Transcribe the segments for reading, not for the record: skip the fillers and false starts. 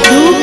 Ah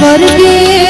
સ્વર્ગે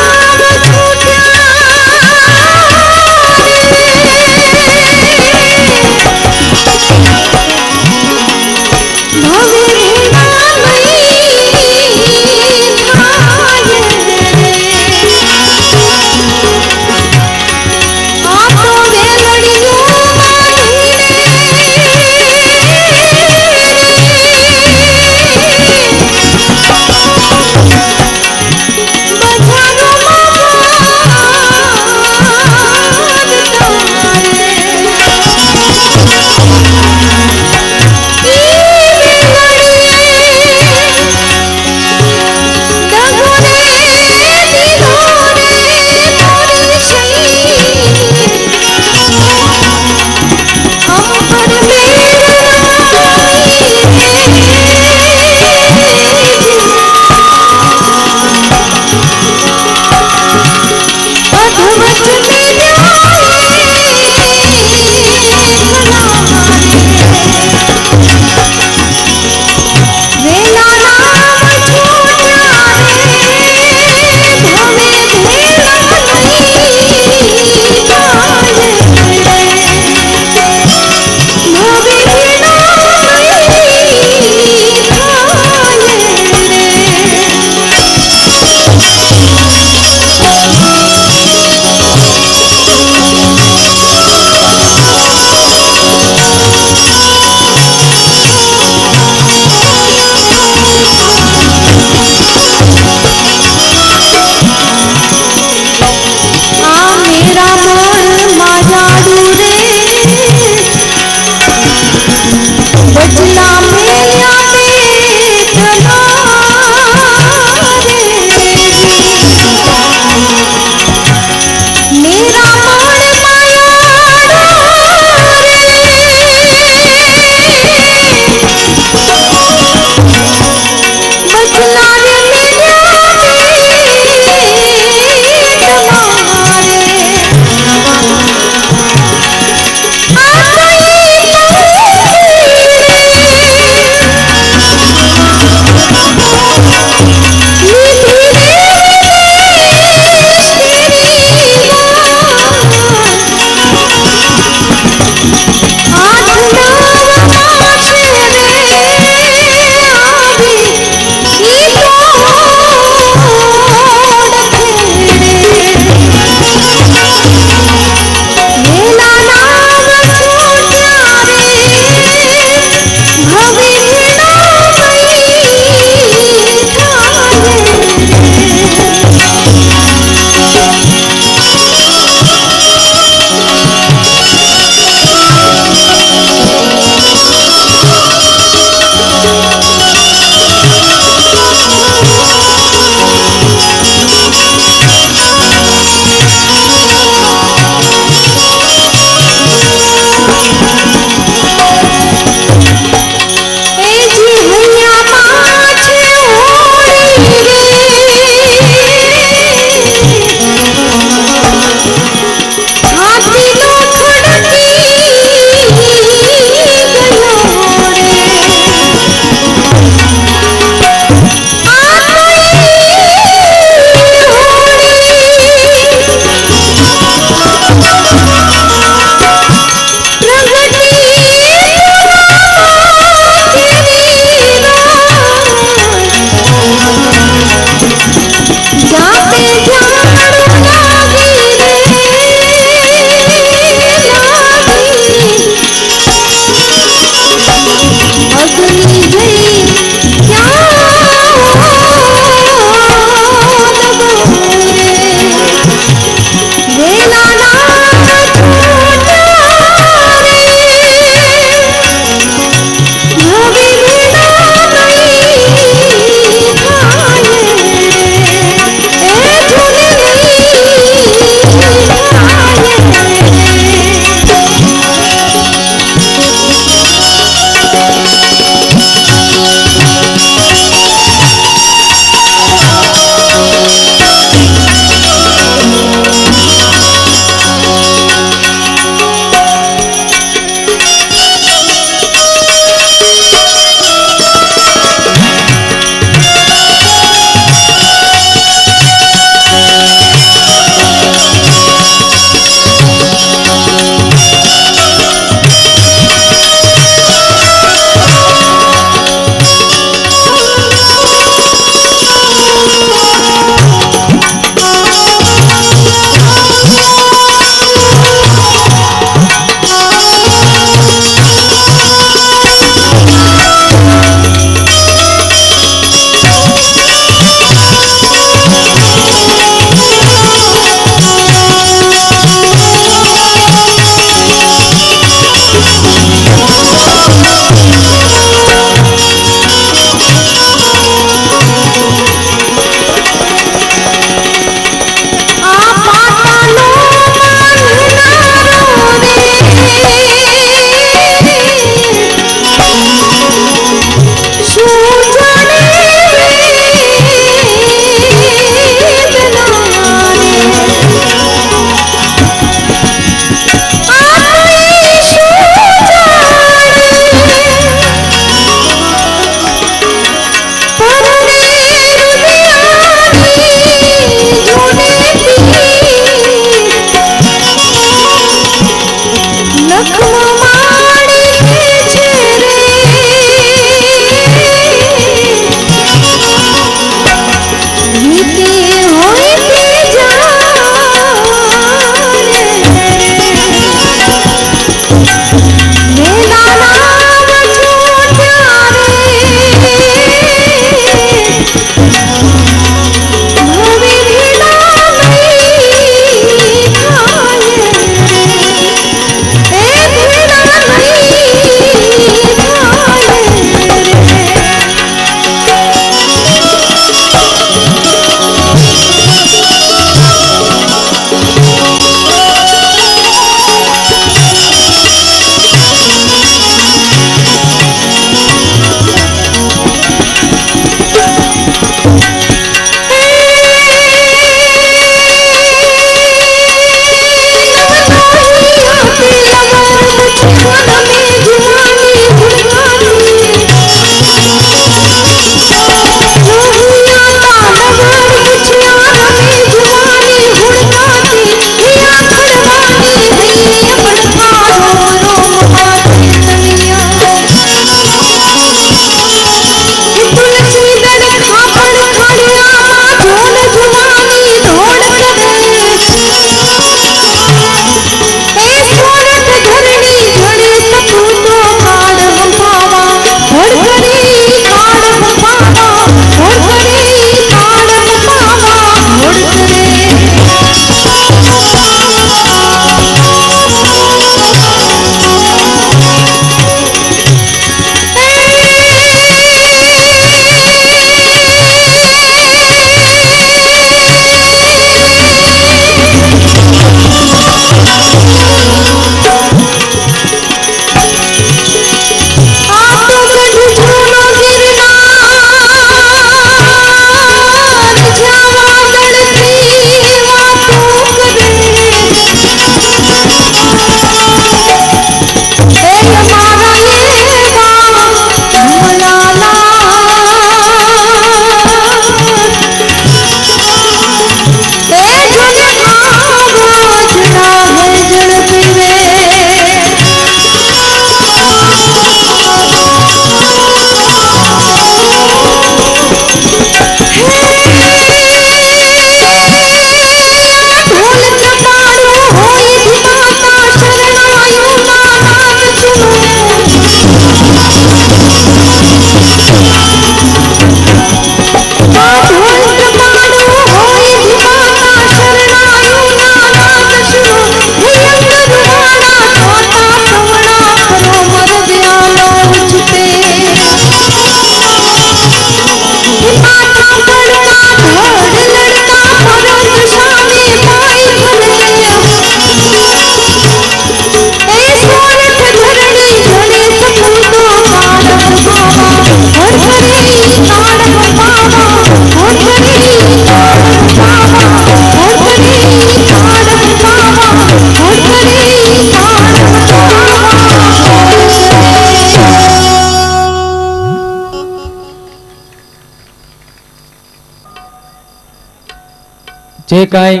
જે કાંઈ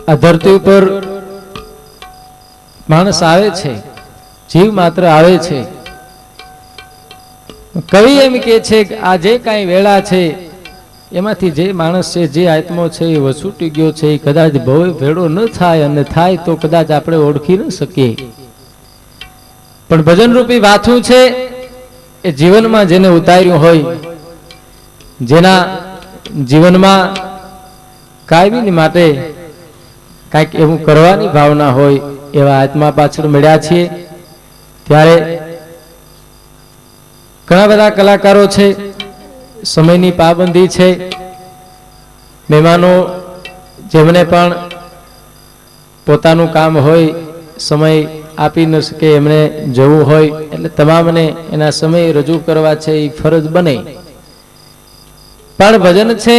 આ ધરતી ઉપર માણસ આવે છે, જીવ માત્ર આવે છે, કવિ એમ કે છે કે આ જે કાંઈ વેળા છે એમાંથી જે માણસ છે, જે આત્મો છે એ વસૂટી ગયો છે, એ કદાચ ભવે ભેળો ન થાય, અને થાય તો કદાચ આપણે ઓળખી ન શકીએ. પણ ભજન રૂપી વાથું છે એ જીવનમાં જેને ઉતાર્યું હોય, જેના જીવનમાં કાયમી માટે કાંઈક એવું કરવાની ભાવના હોય, એવા આત્મા પાછળ મળ્યા છીએ. ત્યારે ઘણા બધા કલાકારો છે, સમયની પાબંદી છે, મહેમાનો જેમને પણ પોતાનું કામ હોય, સમય આપી ન શકે, એમને જવું હોય, એટલે તમામને એના સમય રજૂ કરવા છે એ ફરજ બને. પણ ભજન છે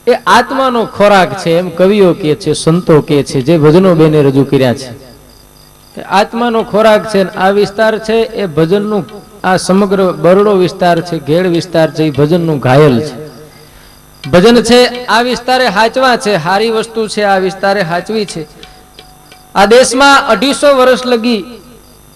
એ આત્માનો ખોરાક છે, એમ કવિઓ કહે છે, સંતો કહે છે, જે ભજનો બેને રજૂ કર્યા છે. આત્માનો ખોરાક છે. આ વિસ્તાર છે એ ભજનનું, આ સમગ્ર બરડો વિસ્તાર છે, ઘેડ વિસ્તાર છે, એ ભજનનું ઘાયલ છે. ભજન છે આ વિસ્તારે હાચવા છે, હારી વસ્તુ છે આ વિસ્તારે હાચવી છે. આ દેશમાં 250 વર્ષ લગી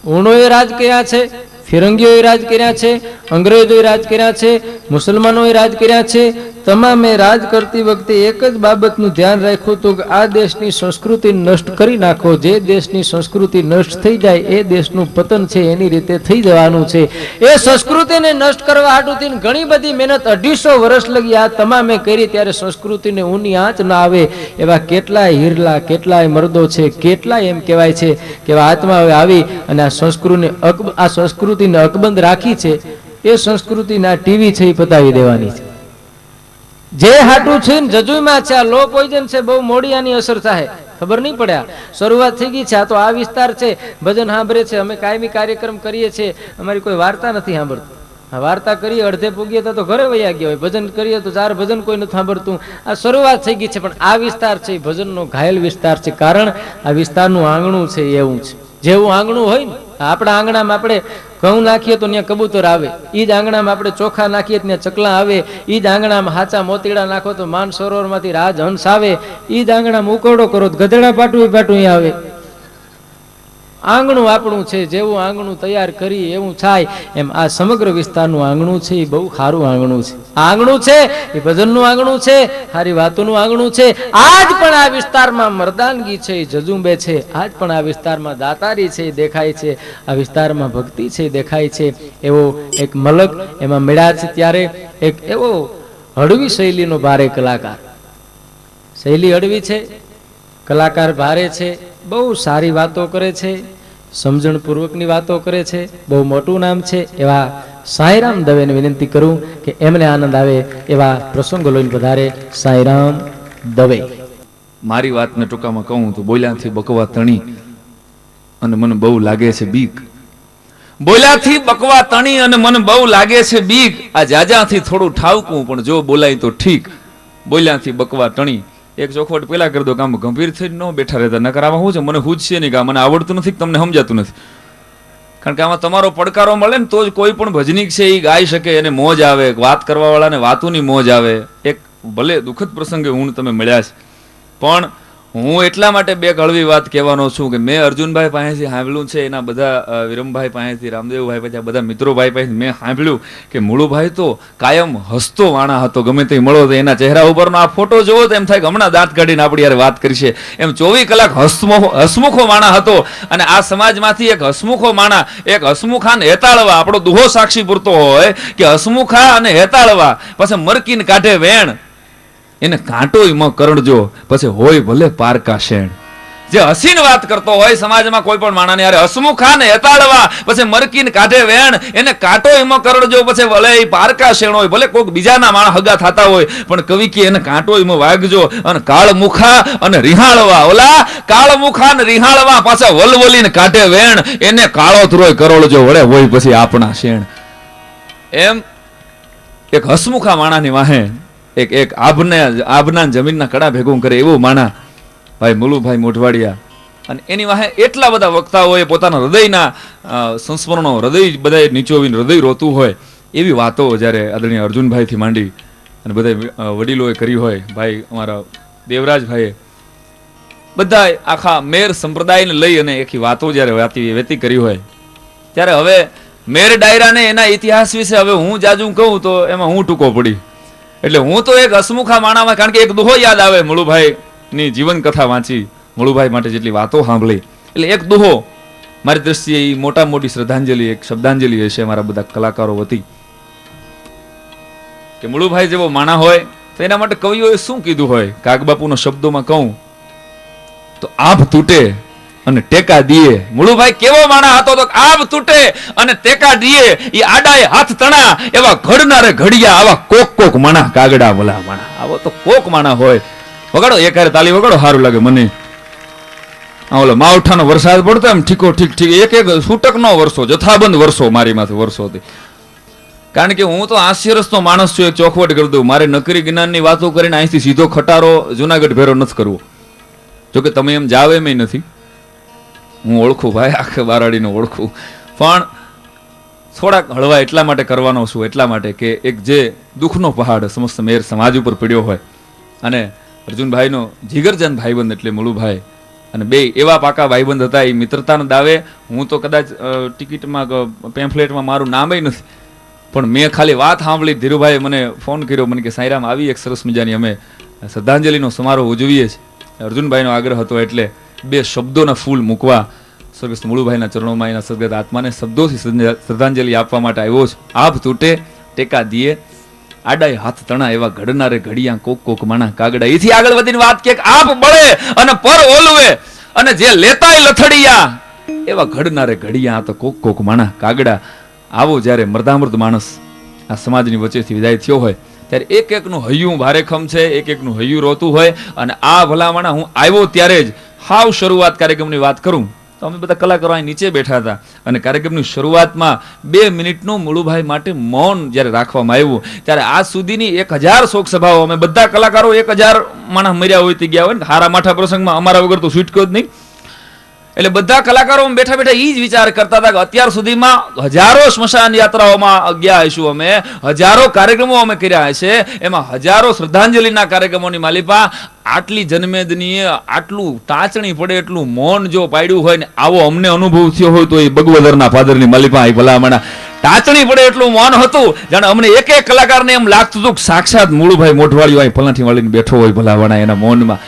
હુણોએ રાજ કર્યા છે, ફિરંગીઓએ રાજ કર્યા છે, અંગ્રેજોએ રાજ કર્યા છે, મુસલમાનોએ રાજ કર્યા છે. તમામે રાજ કરતી વખતે એક જ બાબતનું ધ્યાન રાખ્યું હતું કે આ દેશની સંસ્કૃતિ નષ્ટ કરી નાખો. જે દેશની સંસ્કૃતિ નષ્ટ થઈ જાય એ દેશનું પતન છે એની રીતે થઈ જવાનું છે. એ સંસ્કૃતિને નષ્ટ કરવા હાટુથી ઘણી બધી મહેનત 250 વર્ષ લગી આ તમામે કરી, ત્યારે સંસ્કૃતિને ઊની આંચ ના આવે એવા કેટલાય હિરલા, કેટલાય મર્દો છે, કેટલાય એમ કહેવાય છે કે આત્માઓએ આવી અને આ સંસ્કૃતિને અકબંધ રાખી છે. એ સંસ્કૃતિના ટીવી છે એ પતાવી દેવાની છે. જે હાટું છે ને જજુમાં છે, આ લો પોઈઝન છે, બહુ મોડી આની અસર થાય, ખબર નહીં પડ્યા. શરૂઆત થઈ ગઈ છે. આ તો આ વિસ્તાર છે, ભજન સાંભળે છે, અમે કાયમી કાર્યક્રમ કરીએ છીએ, અમારી કોઈ વાર્તા નથી સાંભળતું. વાર્તા કરીએ અડધે પૂગીએ તો ઘરે વયા ગયા હોય, ભજન કરીએ તો 4 ભજન કોઈ નથી સાંભળતું. આ શરૂઆત થઈ ગઈ છે. પણ આ વિસ્તાર છે એ ભજનનો ઘાયલ વિસ્તાર છે. કારણ આ વિસ્તારનું આંગણું છે એવું છે. જેવું આંગણું હોય ને, આપણા આંગણામાં આપણે ઘઉં નાખીએ તો ત્યાં કબૂતર આવે, ઈ જ આંગણામાં આપણે ચોખા નાખીએ ત્યાં ચકલા આવે, ઈ જ આંગણામાં હાચા મોતીડા નાખો તો માન સરોવરમાંથી રાજહંસ આવે, ઈ જ આંગણામાં ઉકરડો કરો તો ગધેડા પાટું આવે. આંગણું આપણું છે, જેવું આંગણું તૈયાર કરી એવું થાય. એમ આ સમગ્ર વિસ્તારનું આંગણું છે એ બહુ સારું આંગણું છે. આંગણું છે એ ભજનનું આંગણું છે, સારી વાતોનું આંગણું છે. આજ પણ આ વિસ્તારમાં મર્દાનગી છે, જજુંબે છે. આજ પણ આ વિસ્તારમાં દાતારી છે દેખાય છે, આ વિસ્તારમાં ભક્તિ છે દેખાય છે. એવો એક મલક એમાં મળ્યા છે. ત્યારે એક એવો હળવી શૈલીનો ભારે કલાકાર, શૈલી હળવી છે, કલાકાર ભારે છે, બહુ સારી વાતો કરે છે, સમજણપૂર્વકની વાતો કરે છે, બહુ મોટું નામ છે. એવા સાંઈરામ દવેને વિનંતી કરું કે એમને આનંદ આવે એવા પ્રસંગો લઈને પધારે. સાંઈરામ દવે. મારી વાતને ટૂંકામાં કહું તો બોલ્યાથી બકવા તણી અને મને બહુ લાગે છે બીક. બોલ્યાથી બકવા તણી અને મને બહુ લાગે છે બીક. આ જાજાથી થોડું ઠાવકું પણ જો બોલાય તો ઠીક. બોલ્યાથી બકવા તણી એક ચોખવટ પેલા કરી દો કે આમ ગંભીર થઈ ન બેઠા રહેતા, નકર આમાં શું છે, મને હુજશે નહીં, કે મને આવડતું નથી, તમને સમજાતું નથી. કારણ કે આમાં તમારો પડકારો મળે ને તો જ કોઈ પણ ભજનીક છે એ ગાઈ શકે, એને મોજ આવે, વાત કરવા વાળાને વાતોની મોજ આવે. એક ભલે દુઃખદ પ્રસંગે હું તમે મળ્યા છે, પણ હું એટલા માટે બે હળવી વાત કહેવાનો છું કે મેં અર્જુનભાઈ પાસેથી સાંભળ્યું છે, એના બધા વિરમભાઈ પાસેથી, રામદેવભાઈ પાસે, બધા મિત્રોભાઈ પાસે મેં સાંભળ્યું કે મુળુભાઈ તો કાયમ હસતો વાણા હતો. ગમે તે મળો તો એના ચહેરા ઉપરનો આ ફોટો જોવો તો એમ થાય કે હમણાં દાંત કાઢીને આપણી યાર વાત કરીશે. એમ 24 કલાક હસમુખો માણા હતો. અને આ સમાજમાંથી એક હસમુખો માણા, એક હસમુખાને હેતાળવા, આપણો દુહો સાક્ષી પૂરતો હોય કે હસમુખા અને હેતાળવા પછી મરકીને કાઢે વેણ, એને કાંટોય મ કરડજો પછી હોય ભલે પારકા શેણ. જે હસીને વાત કરતો હોય સમાજમાં કોઈ પણ માણાને યાર હસમુખા ને હેતાળવા પછી મરકીને કાઢે વેણ, એને કાંટોય મ કરડજો પછી ભલે પારકા શેણ હોય, ભલે કોઈક બીજાના માણા હગા થતા હોય પણ કવિ કે એને કાંટોય મ વાગજો. અને કાળમુખા અને રિહાળવા, ઓલા કાળમુખા ને રિહાળવા પાછા વલવલીને કાઢે વેણ, એને કાળો ધ્રોય કરોડજો વળે હોય પછી આપણા શેણ. એમ એક હસમુખા માણાની વાહે એક આભના જમીનના કડા ભેગું કરે એવું માણા ભાઈ મુલુભાઈ મોઢવાડિયા. અને એની વાહે એટલા બધા વક્તાઓએ પોતાના હૃદયના સંસ્મરણો, હૃદય બધા નીચોવીને હૃદય રોતું હોય એવી વાતો જ્યારે આદરણીય અર્જુનભાઈથી માંડી અને બધા વડીલોએ કર્યું હોય, ભાઈ અમારા દેવરાજભાઈએ બધા આખા મેર સંપ્રદાયને લઈ અને આખી વાતો જ્યારે વેતી કરી હોય, ત્યારે હવે મેર ડાયરાને એના ઇતિહાસ વિશે હવે હું જાજુ કહું તો એમાં હું ટૂંકો પડી. એટલે હું તો એક હસમુખા માણામાં, કારણ કે એક દુહો યાદ આવે, મુળુભાઈ ની જીવન કથા વાંચી, મુળુભાઈ માટે જેટલી વાતો સાંભળી, એટલે એક દુહો મારી દ્રષ્ટિએ એ મોટા મોટી શ્રદ્ધાંજલિ, એક શબ્દાંજલિ હશે મારા બધા કલાકારો વતી, કે મુળુભાઈ જેવો માણા હોય તો એના માટે કવિઓએ શું કીધું હોય. કાગબાપુના શબ્દોમાં કહું તો આભ તૂટે અને ટેકા દીએ. મુળુભાઈ કેવો માણા હતો તો આભ તૂટે અને ટેકા દીએ, એ આડાએ હાથ તણા એવા ઘડનારે ઘડિયા, આવા કોક કોક માણા, કાગડા ભલા માણા, આવો તો કોક માણા હોય. વગાડો એક હારે તાલી વગાડો, સારું લાગે મને. ઓલો માવઠાનો વરસાદ પડતો એમ ઠીકો ઠીક એક એક છૂટક નો વરસો, જથ્થાબંધ વરસો મારી માથે વર્ષોથી. કારણ કે હું તો 80 વર્ષનો માણસ છું, એક ચોખવટ કરી દઉં, મારે નકરી જ્ઞાનની વાતો કરીને અહીંથી સીધો ખટારો જુનાગઢ ભેરો નથી કરવો. જોકે તમે એમ જાવ એમ નથી, હું ઓળખું ભાઈ, આખે બારાડીને ઓળખું, પણ થોડાક હળવા એટલા માટે કરવાનો છું, એટલા માટે કે એક જે દુઃખનો પહાડ સમસ્ત મેર સમાજ ઉપર પડ્યો હોય, અને અર્જુનભાઈનો જીગરજાન ભાઈબંધ એટલે મુળુભાઈ, અને બે એવા પાકા ભાઈબંધ હતા. એ મિત્રતાના દાવે હું તો કદાચ ટિકિટમાં પેમ્ફલેટમાં મારું નામ નથી, પણ મેં ખાલી વાત સાંભળી, ધીરુભાઈએ મને ફોન કર્યો, મને કે સાંઈરામ આવી એક સરસ મજાની અમે શ્રદ્ધાંજલિનો સમારોહ ઉજવીએ છીએ. અર્જુનભાઈનો આગ્રહ હતો એટલે બે શબ્દોના ફૂલ મૂકવા સ્વર્ગસ્થ મુળુભાઈના ચરણોમાં એના સદગત આત્માને શબ્દોથી શ્રદ્ધાંજલિ આપવા માટે આવ્યો છે. આભ તૂટે ટેકા દીએ, આડાય હાથ તણા એવા ઘડનારે ઘડિયા, કોક કોક માણા કાગડા. એથી આગળ વધીને વાત કે આપ બળે અને પર ઓલવે, અને જે લેતાય લથડિયા એવા ઘડનારે ઘડિયા, તો કોક કોક માણા કાગડા. આવો જ્યારે મર્દામૃત માણસ આ સમાજની વચ્ચેથી વિદાય થયો હોય, ત્યારે એક એકનું હૈયું ભારેખમ છે, એક એકનું હૈયું રોતું હોય. અને આ ભલામણા હું આવ્યો ત્યારે જ હાવ શરૂઆત કાર્યક્રમની વાત કરું તો અમે બધા કલાકારો અહીં નીચે બેઠા હતા, અને કાર્યક્રમની શરૂઆતમાં 2 મિનિટનું મુળુભાઈ માટે મૌન જ્યારે રાખવામાં આવ્યું, ત્યારે આજ સુધીની 1000 શોક સભાઓ, અમે બધા કલાકારો 1000 માણસ મર્યા હોય તે ગયા હોય ને, હારા માઠા પ્રસંગમાં અમારા વગર તો છૂટક્યો જ નહીં. એટલે બધા કલાકારો બેઠા બેઠા એ જ વિચાર કરતા હતા કે અત્યાર સુધીમાં હજારો સ્મશાન યાત્રાઓમાં ગયા હશું, અમે હજારો કાર્યક્રમો અમે કર્યા હશે, એમાં હજારો શ્રદ્ધાંજલિના કાર્યક્રમોની માલિપા આટલી જન્મેદનીય, આટલું ટાંચણી પડે એટલું મૌન જો પાડ્યું હોય ને, આવો અમને અનુભવ થયો હોય તો એ બગવદરના ફાધરની માલિપા ભલામણા ટાંચણી પડે એટલું મૌન હતું, જાણે અમને એક એક કલાકારને એમ લાગતું હતું કે સાક્ષાત મુળુભાઈ મોઢવાળીઓ અહીં પલાઠી વાળીને બેઠો હોય ભલામણા એના મૌનમાં.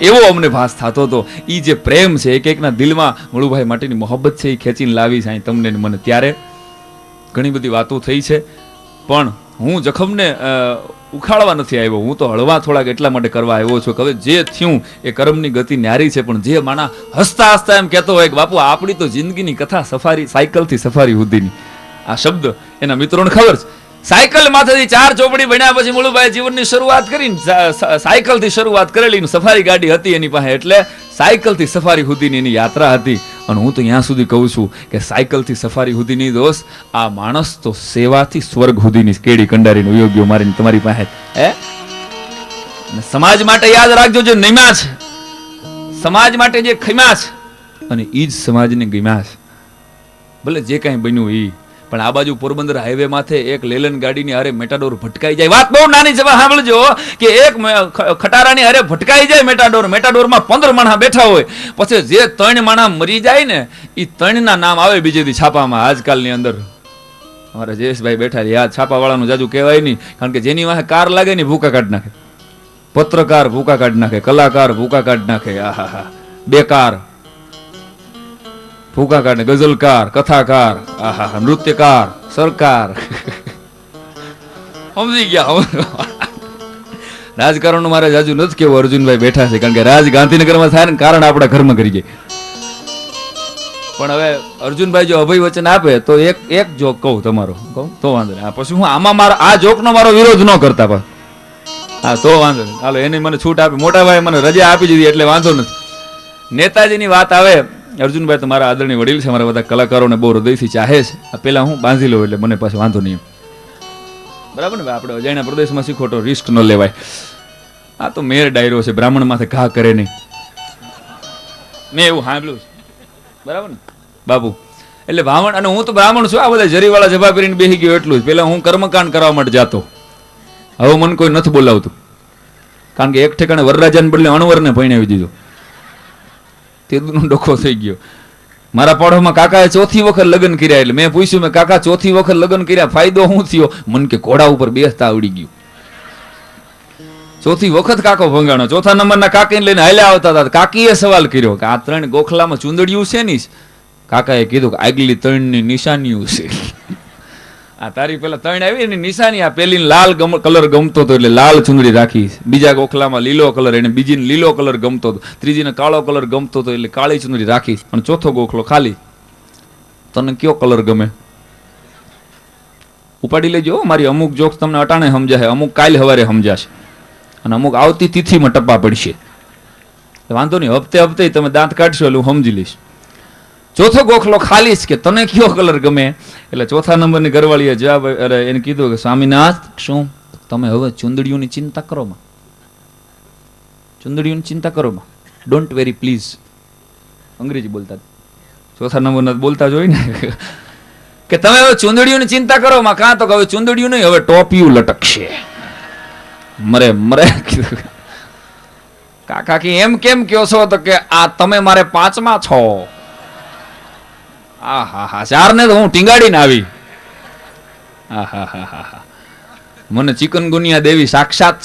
એવો અમને ભાસ થતો હતો. એ જે પ્રેમ છે, એક એકના દિલમાં મુળુભાઈ માટેની મોહબ્બત છે, એ ખેંચીને લાવી છે તમને ને મને. ત્યારે ઘણી બધી વાતો થઈ છે, પણ હું જખમને ઉખાડવા નથી આવ્યો, હું તો હળવા થોડાક એટલા માટે કરવા આવ્યો છું કે હવે જે થયું એ કર્મની ગતિ ન્યારી છે. પણ જે માણા હસતા હસતા એમ કહેતો હોય કે બાપુ આપણી તો જિંદગીની કથા સફારી, સાયકલથી સફારી સુધીની, આ શબ્દ એના મિત્રોને ખબર છે. સાયકલ માંથી 4 ચોપડી બન્યા પછી મુળુભાઈ જીવનની શરૂઆત કરીને સાયકલ થી શરૂઆત કરેલી, સફારી ગાડી હતી એની પાસે, એટલે સાયકલ થી સફારી સુધીની એની યાત્રા હતી. અને હું તો ત્યાં સુધી કહું છું કે સાયકલ થી સફારી સુધીની દોસ્ત, આ માણસ તો સેવાથી સ્વર્ગ સુધીની કેડી કંડારીનો યોગ્ય મારીને તમારી પાસે હે. સમાજ માટે યાદ રાખજો, જે નિમ્યા છે સમાજ માટે, જે ખમ્યા છે, અને ઈ જ સમાજને ગમ્યા છે, ભલે જે કાંઈ બન્યું એ. પણ આ બાજુ પોરબંદર હાઈવે માથે એક લેલન ગાડીની હારે મેટાડોર ભટકાઈ જાય, વાત બહુ નાની છે, સાંભળજો કે એક ખટારાની હારે ભટકાઈ જાય મેટાડોર, મેટાડોરમાં 15 માણસ બેઠા હોય, પછી જે 3 માણસ મરી જાય ને, એ 3 ના નામ આવે બીજે દી છાપામાં. આજકાલની અંદર અમારા જયેશભાઈ બેઠા છે, યાદ છાપા વાળાનું જાજુ કહેવાય નહીં, કારણ કે જેની વાહે કાર લાગે ને ભૂકા કાઢી નાખે, પત્રકાર ભૂકા કાઢી નાખે, કલાકાર ભૂકા કાઢી નાખે, આહા બેકાર ભૂકા કાઢે, ગઝલકાર, કથાકાર, આહા નૃત્યકાર, સરકાર. સમજી ગયા. રાજકારણ મારે જાજુ નથી કેવું, અર્જુનભાઈ બેઠા છે, કારણ કે રાજ ગાંધીનગરમાં થાય ને કારણ આપણા ઘરમાં કરી જાય. પણ હવે અર્જુનભાઈ જો અભય વચન આપે તો એક જોક કહું તમારો, કહું તો વાંધો નહીં. પછી હું આમાં મારો આ જોકનો મારો વિરોધ ન કરતા, પણ હા તો વાંધો નહીં, હાલો એની મને છૂટ આપી, મોટા ભાઈ મને રજા આપી દીધી એટલે વાંધો નથી. નેતાજીની વાત આવે, અર્જુનભાઈ તો મારા આદરણીય વડીલ છે, મારા બધા કલાકારોને બહુ હૃદયથી ચાહે છે. આ પેલા હું બાંધી લઉં એટલે મને પાછું વાંધો નહીં, બરાબર ને? આપણે અજાણ્યા પ્રદેશમાં શી ખોટો રિસ્ક ન લેવાય. આ તો મેર ડાયરો છે, બ્રાહ્મણ માથે ઘા કરે નહીં, મેં એવું સાંભળ્યું છે, બરાબર ને બાપુ? એટલે બ્રાહ્મણ, અને હું તો બ્રાહ્મણ છું, આ બધા જરીવાળા જભા પહેરીને બેસી ગયો એટલું જ. પેલા હું કર્મકાંડ કરવા માટે જાતો, હવે મને કોઈ નથી બોલાવતું, કારણ કે એક ઠેકાણે વરરાજાને બદલે અણવરને પરણાવી દીધો. તેદુનો ડખો થઈ ગયો. મારા પાડોમાં કાકાએ ચોથી વખત લગ્ન કર્યા. એટલે મેં પૂછ્યું, મેં કાકા ચોથી વખત લગ્ન કર્યા ફાયદો શું થયો? મન કે ઘોડા ઉપર બેસતા આવડી ગયું. ચોથી વખત કાકો ભંગાણો. ચોથા નંબરના કાકીને લઈને હાલ્યા આવતા હતા. કાકીએ સવાલ કર્યો કે આ 3 ગોખલામાં ચૂંદડિયું છે ની? કાકાએ કીધું કે આગલી 3ની નિશાનીઓ છે. આ તારી પેલા 3 આવી એની નિશાની, આ પેલી લાલ કલર ગમતો હતો એટલે લાલ ચૂંદડી રાખી, બીજા ગોખલામાં લીલો કલર, એને બીજીને લીલો કલર ગમતો હતો, ત્રીજીને કાળો કલર ગમતો હતો એટલે કાળી ચૂંદડી રાખી, અને ચોથો ગોખલો ખાલી. તને કયો કલર ગમે? ઉપાડી લેજો. મારી અમુક જોક્સ તમને અટાણે સમજાશે, અમુક કાલે સવારે સમજાશે, અને અમુક આવતી તિથિમાં ટપ્પા પડશે. વાંધો નહીં, હપ્તે હપ્તે તમે દાંત કાઢશો એટલે હું સમજી લઈશ. ચોથો ગોખલો ખાલી છે કે તને કયો કલર ગમે? એટલે ચોથા નંબરની ઘરવાળીએ જવાબ એને કીધું કે સ્વામીનાથ, શું તમે હવે ચુંદડીઓની ચિંતા કરો માં, ચુંદડીઓની ચિંતા કરો માં, ડોન્ટ વેરી પ્લીઝ. અંગ્રેજી બોલતા, ચોથા નંબરના બોલતા જોઈ ને કે તમે હવે ચુંદડીઓની ચિંતા કરો માં, કાં તો હવે ચુંદડીઓ નહીં, હવે ટોપિયું લટકશે. મરે મરે કીધું. કાકા કે એમ કેમ કયો છો? તો કે આ તમે મારે 5મા છો. આ હા હા, 4 ને તો હું ટીંગાડીને આવી. આ હા હા હા, મને ચિકનગુનિયા દેવી સાક્ષાત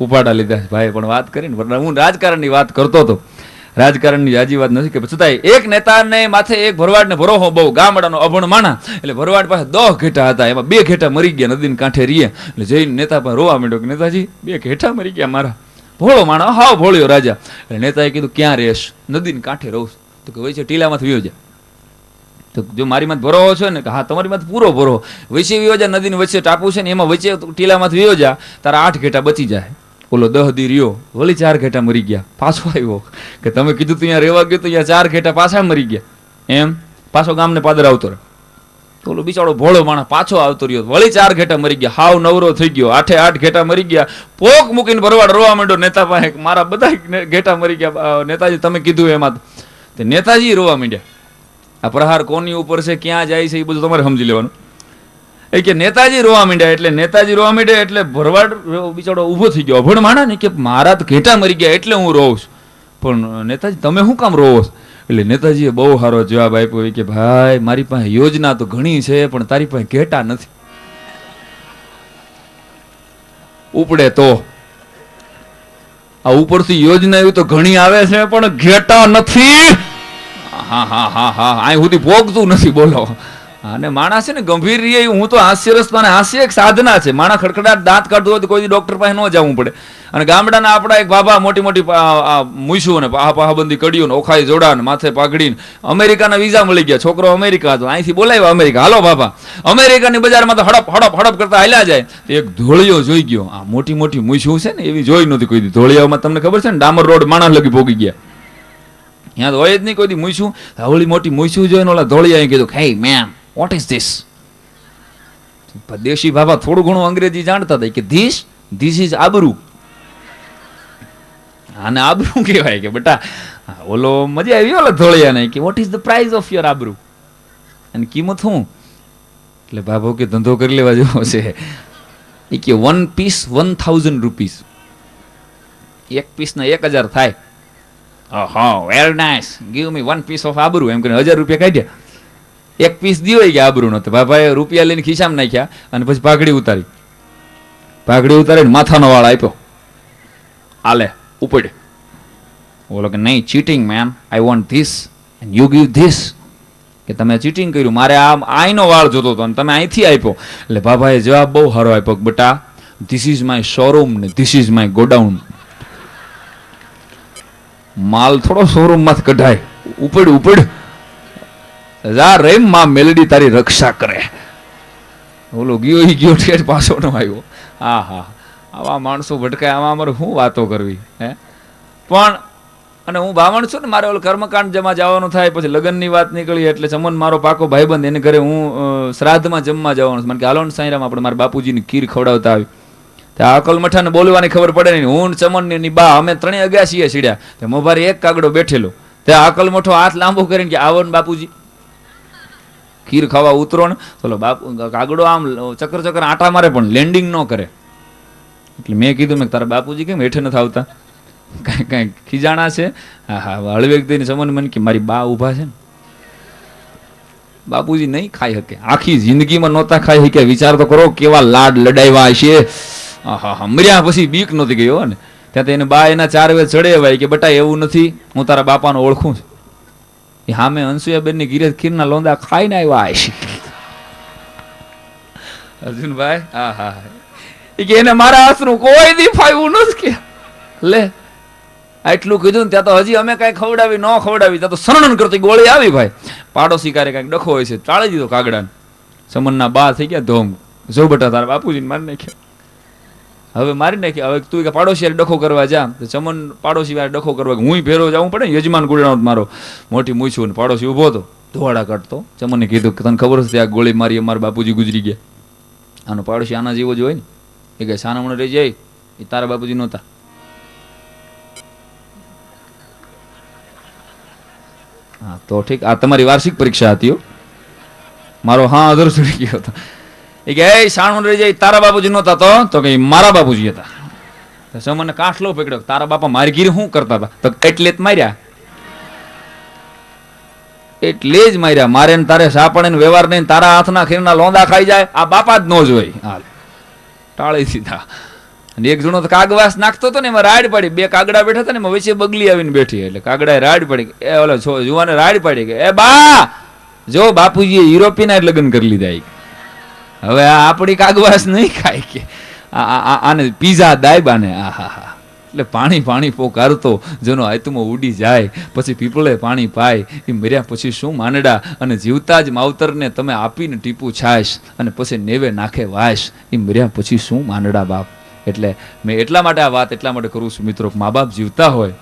ઉપાડા લીધા. ભાઈ પણ વાત કરીને, હું રાજકારણની વાત કરતો હતો. રાજકારણની જાજી વાત નથી કે છતાંય એક નેતાને માથે એક ભરવાડને ભરોહો બહુ, ગામડાનો અભણ માણા. એટલે ભરવાડ પાસે 10 ઘેટા હતા, એમાં 2 ઘેટા મરી ગયા, નદીને કાંઠે રીએ. એટલે જઈને નેતા પાસે રોવા માંડ્યો કે નેતાજી 2 ઘેટા મરી ગયા મારા. ભોળો માણા, હાવ ભોળ્યો રાજા. એટલે નેતાએ કીધું ક્યાં રહેશ? નદીને કાંઠે રહું. તો કે વચ્ચે ટીલામાંથી વિયો જા. તો જો મારી માં ભરોહો છે ને, કે હા તમારી માં પૂરો ભરોહો, વચ્ચે વિયો જા, નદીની વચ્ચે ટાપુ છે ને, એમાં વચ્ચે ટીલામાંથી વિયો જા, તારા 8 ઘેટા બચી જાય. ઓલો 10 દી રહ્યો, વળી 4 ઘેટા મરી ગયા. પાછો આવ્યો કે તમે કીધું તું અહીંયા રહેવા ગયો તો અહીંયા 4 ઘેટા પાછા મરી ગયા. એમ પાછો ગામને પાદર આવતો રહ્યો. તો ઓલો બિચારો ભોળો માણસ પાછો આવતો રહ્યો, વળી 4 ઘેટા મરી ગયા. હાવ નવરો થઈ ગયો, 8 ઘેટા મરી ગયા. પોક મૂકીને ભરવાડ રોવા માંડ્યો નેતા પાસે, મારા બધા ઘેટા મરી ગયા નેતાજી, તમે કીધું એમાં. તે નેતાજી રોવા માંડ્યા. આ પ્રહાર કોની ઉપર છે, ક્યાં જાય છે, એ બધું તમારે સમજી લેવાનું. એ કે નેતાજી રોવા માંડ્યા. એટલે નેતાજી રોવા માંડ્યા એટલે ભરવાડ બિચારો ઊભો થઈ ગયો, અભણ માણા ને, કે મારા તો ઘેટા મરી ગયા એટલે હું રોઉં છું. પણ નેતાજી તમે શું કામ રોવો છો? એટલે નેતાજીએ બહુ સારો જવાબ આપ્યો કે ભાઈ મારી પાસે યોજના તો ઘણી છે, પણ તારી પાસે ઘેટા નથી. ઉપડે તો આ ઉપરથી યોજના એવી તો ઘણી આવે છે, પણ ઘેટા નથી. હા હા હા હા, અહીં સુધી ભોગતું નથી. બોલો. અને માણસ છે ને ગંભીર રહે, હું તો હાસ્ય રસતા, હાસ્ય એક સાધના છે. માણસ ખડખડાટ દાંત કાઢતો હોય તો કોઈ ડોક્ટર પાસે ન જવું પડે. અને ગામડાના આપણા એક બાબા મોટી મોટી મૂછું ને પાહાબંધી કડીઓ ને ઓખાઈ જોડા ને માથે પાઘડીને અમેરિકાના વિઝા મળી ગયા. છોકરો અમેરિકા હતો, અહીંથી બોલાવ્યો અમેરિકા, હાલો બાબા. અમેરિકાની બજારમાં તો હડપ હડપ હડપ કરતા હાલ્યા જાય. એક ધોળિયો જોઈ ગયો, આ મોટી મોટી મૂછું છે ને એવી જોઈ નહોતી કોઈ દી. ધોળિયામાં તમને ખબર છે ને, ડામર રોડ માણસ લગી ભોગી ગયા. ત્યાં તો હોય જ નહીં કોઈ દી મૂછું. હવળી મોટી મૂછું જોઈને ઓલા ધોળિયાએ કીધું, હે મેમ, વોટ ઇઝ ધીસ? દેશી બાબા થોડું ઘણું અંગ્રેજી જાણતા હતા કે ધીસ ઇઝ આબરૂ. આને આબરૂ કહેવાય કે બેટા. ઓલો મજા આવી ઓલા ધોળિયાને કે what is the price of your આબરૂ? અને કિંમત શું? એટલે બાબો કે ધંધો કરી લેવા જેવો છે. એ કે 1 પીસ 1000 રૂપીસ. 1 પીસના 1000 થાય. હા, very nice, give me 1 piece of આબરૂ. એમ કરીને 1000 રૂપિયા કાઢ્યા. 1 પીસ દીવો ગયા આબરૂ નો. બાબાએ રૂપિયા લઈને ખિસ્સામાં નાખ્યા અને પછી પાઘડી ઉતારી. પાઘડી ઉતારીને માથાનો વાળ આપ્યો, આલે ઉપડે. બોલો કે નહીં, cheating man, I want this and you give this. કે તમે ચીટિંગ કર્યું, મારે આઈનો વાળ જોતો હતો અને તમે અહીંથી આપ્યો. એટલે બાબાએ જવાબ બહુ સારો આપ્યો, બેટા ધીસ ઇઝ માય શોરૂમ ને ધીસ ઇઝ માય ગોડાઉન. માલ થોડો શોરૂમ માંથી કઢાય. ઉપડ ઉપડ જા રેમ માં મેલડી તારી રક્ષા કરે. ઓલો ગયો ઠેઠ પાછો ન આવ્યો. હા હા, આવા માણસો ભટકાય, આમાં અમારે શું વાતો કરવી હે. પણ અને હું બામણ છું ને, મારે ઓલો કર્મકાંડ જમા જવાનું થાય, પછી લગ્નની વાત નીકળી એટલે ચમન મારો પાકો ભાઈબંધ, એને ઘરે હું શ્રાદ્ધમાં જમવા જવાનું. મને કે હાલો ને સાંઈરામ આપણે મારા બાપુજીની ખીર ખવડાવતા આવી. ત્યાં અકલ મઠાને બોલવાની ખબર પડે નહીં. હું ચમન ની બા અમે 3 અગાસીએ સીડ્યા. તે મોભારી એક કાગડો બેઠેલો. ત્યાં અકલ મઠો હાથ લાંબો કરીને કે આવો ને બાપુજી. ખીર ખાવા ઉતરો ને તો બાપુ કાગડો આમ ચક્કર ચક્કર આટા મારે પણ લેન્ડિંગ ન કરે. એટલે મેં કીધું મેં તારા બાપુજી કેમ હેઠે નથી આવતા, કાંઈ ખીજાણા છે? હા હા, હળવેક દઈને સમન મને કે મારી બા ઊભા છે ને, બાપુજી નહીં ખાઈ શકે, આખી જિંદગીમાં નહોતા ખાઈ શકે. વિચાર તો કરો કેવા લાડ લડાવ્યા હશે. હા, મર્યા પછી બીક નહોતી ગઈ હો ને. ત્યાં તો એને બા એના 4 વેદ ચડેવાય કે બટા એવું નથી, હું તારા બાપાને ઓળખું છું. એ હા મેં અનસુયાબેન ની ગીરે ખીરના લોંદા ખાઈને આવ્યા હશે. અર્જુનભાઈ હા હા, કે એને મારા હાથનું કોઈ દી ફાવ્યું નથી કે લે આટલું કીધું ને ત્યાં તો હજી અમે કઈ ખવડાવી ન ખવડાવી, ત્યાં તો શરણન કરતી ગોળી આવી ભાઈ. પાડોશી કારે કઈક ડખો હોય છે, ટાળી દીધો કાગડાને. સમનના બા થઈ ગયા ધોમ, જો બટા તારા બાપુજીને મારી નાખ્યા. હવે મારી નાખ્યા. હવે તું કે પાડોશી ડખો કરવા જા, તો ચમન પાડોશી ડખો કરવા હું ભેરો જવું પડે. યજમાન ગુડાનો મારો મોટી મૂછું ને પાડોશી ઉભો હતો ધોવાડા કાઢતો. ચમને કીધું કે તને ખબર છે આ ગોળી મારી અમારા બાપુજી ગુજરી ગયા. આનો પાડોશી આના જેવો જ હોય ને. એ કે સાનામણ રહી જાય, એ તારા બાપુજી નહોતા. હા તો ઠીક, આ તમારી વાર્ષિક પરીક્ષા હતી. મારો હા અધર ચડી ગયો હતો. એ કે એ સાણમણ રહી જાય, તારા બાપુજી નહોતા. તો કે મારા બાપુજી હતા. મને કાંઠલો પકડ્યો, તારા બાપા મારી ગીરી શું કરતા હતા? તો એટલે જ માર્યા, એટલે જ માર્યા. મારે ને તારે સાપણે ને વ્યવહાર નહીં, તારા હાથના ખીરના લોંદા ખાઈ જાય, આ બાપા જ ન જોઈ. હાલ ટાળી દીધા. અને એક જણો તો કાગવાસ નાખતો હતો ને, એમાં રાડ પડી. 2 કાગડા બેઠા હતા ને, એમાં વચ્ચે બગલી આવીને બેઠી. એટલે કાગડાએ રાડ પડી. એ ઓલો જુવાને રાડ પડી કે એ બા જો બાપુજીએ યુરોપીના લગ્ન કરી લીધા. હવે આ આપણી કાગવાસ નહીં ખાય કે આને પીઝા દાયબાને. આહા, એટલે પાણી પાણી પોકારતો જેનો આત્મો ઉડી જાય, પછી પીપળે પાણી પાય. એ મર્યા પછી શું માનડા, અને જીવતા જ માવતરને તમે આપીને ટીપું છાશ, અને પછી નેવે નાખે વાશ. એ મર્યા પછી શું માનડા બાપ. એટલે મેં એટલા માટે આ વાત એટલા માટે કરું છું મિત્રો, મા બાપ જીવતા હોય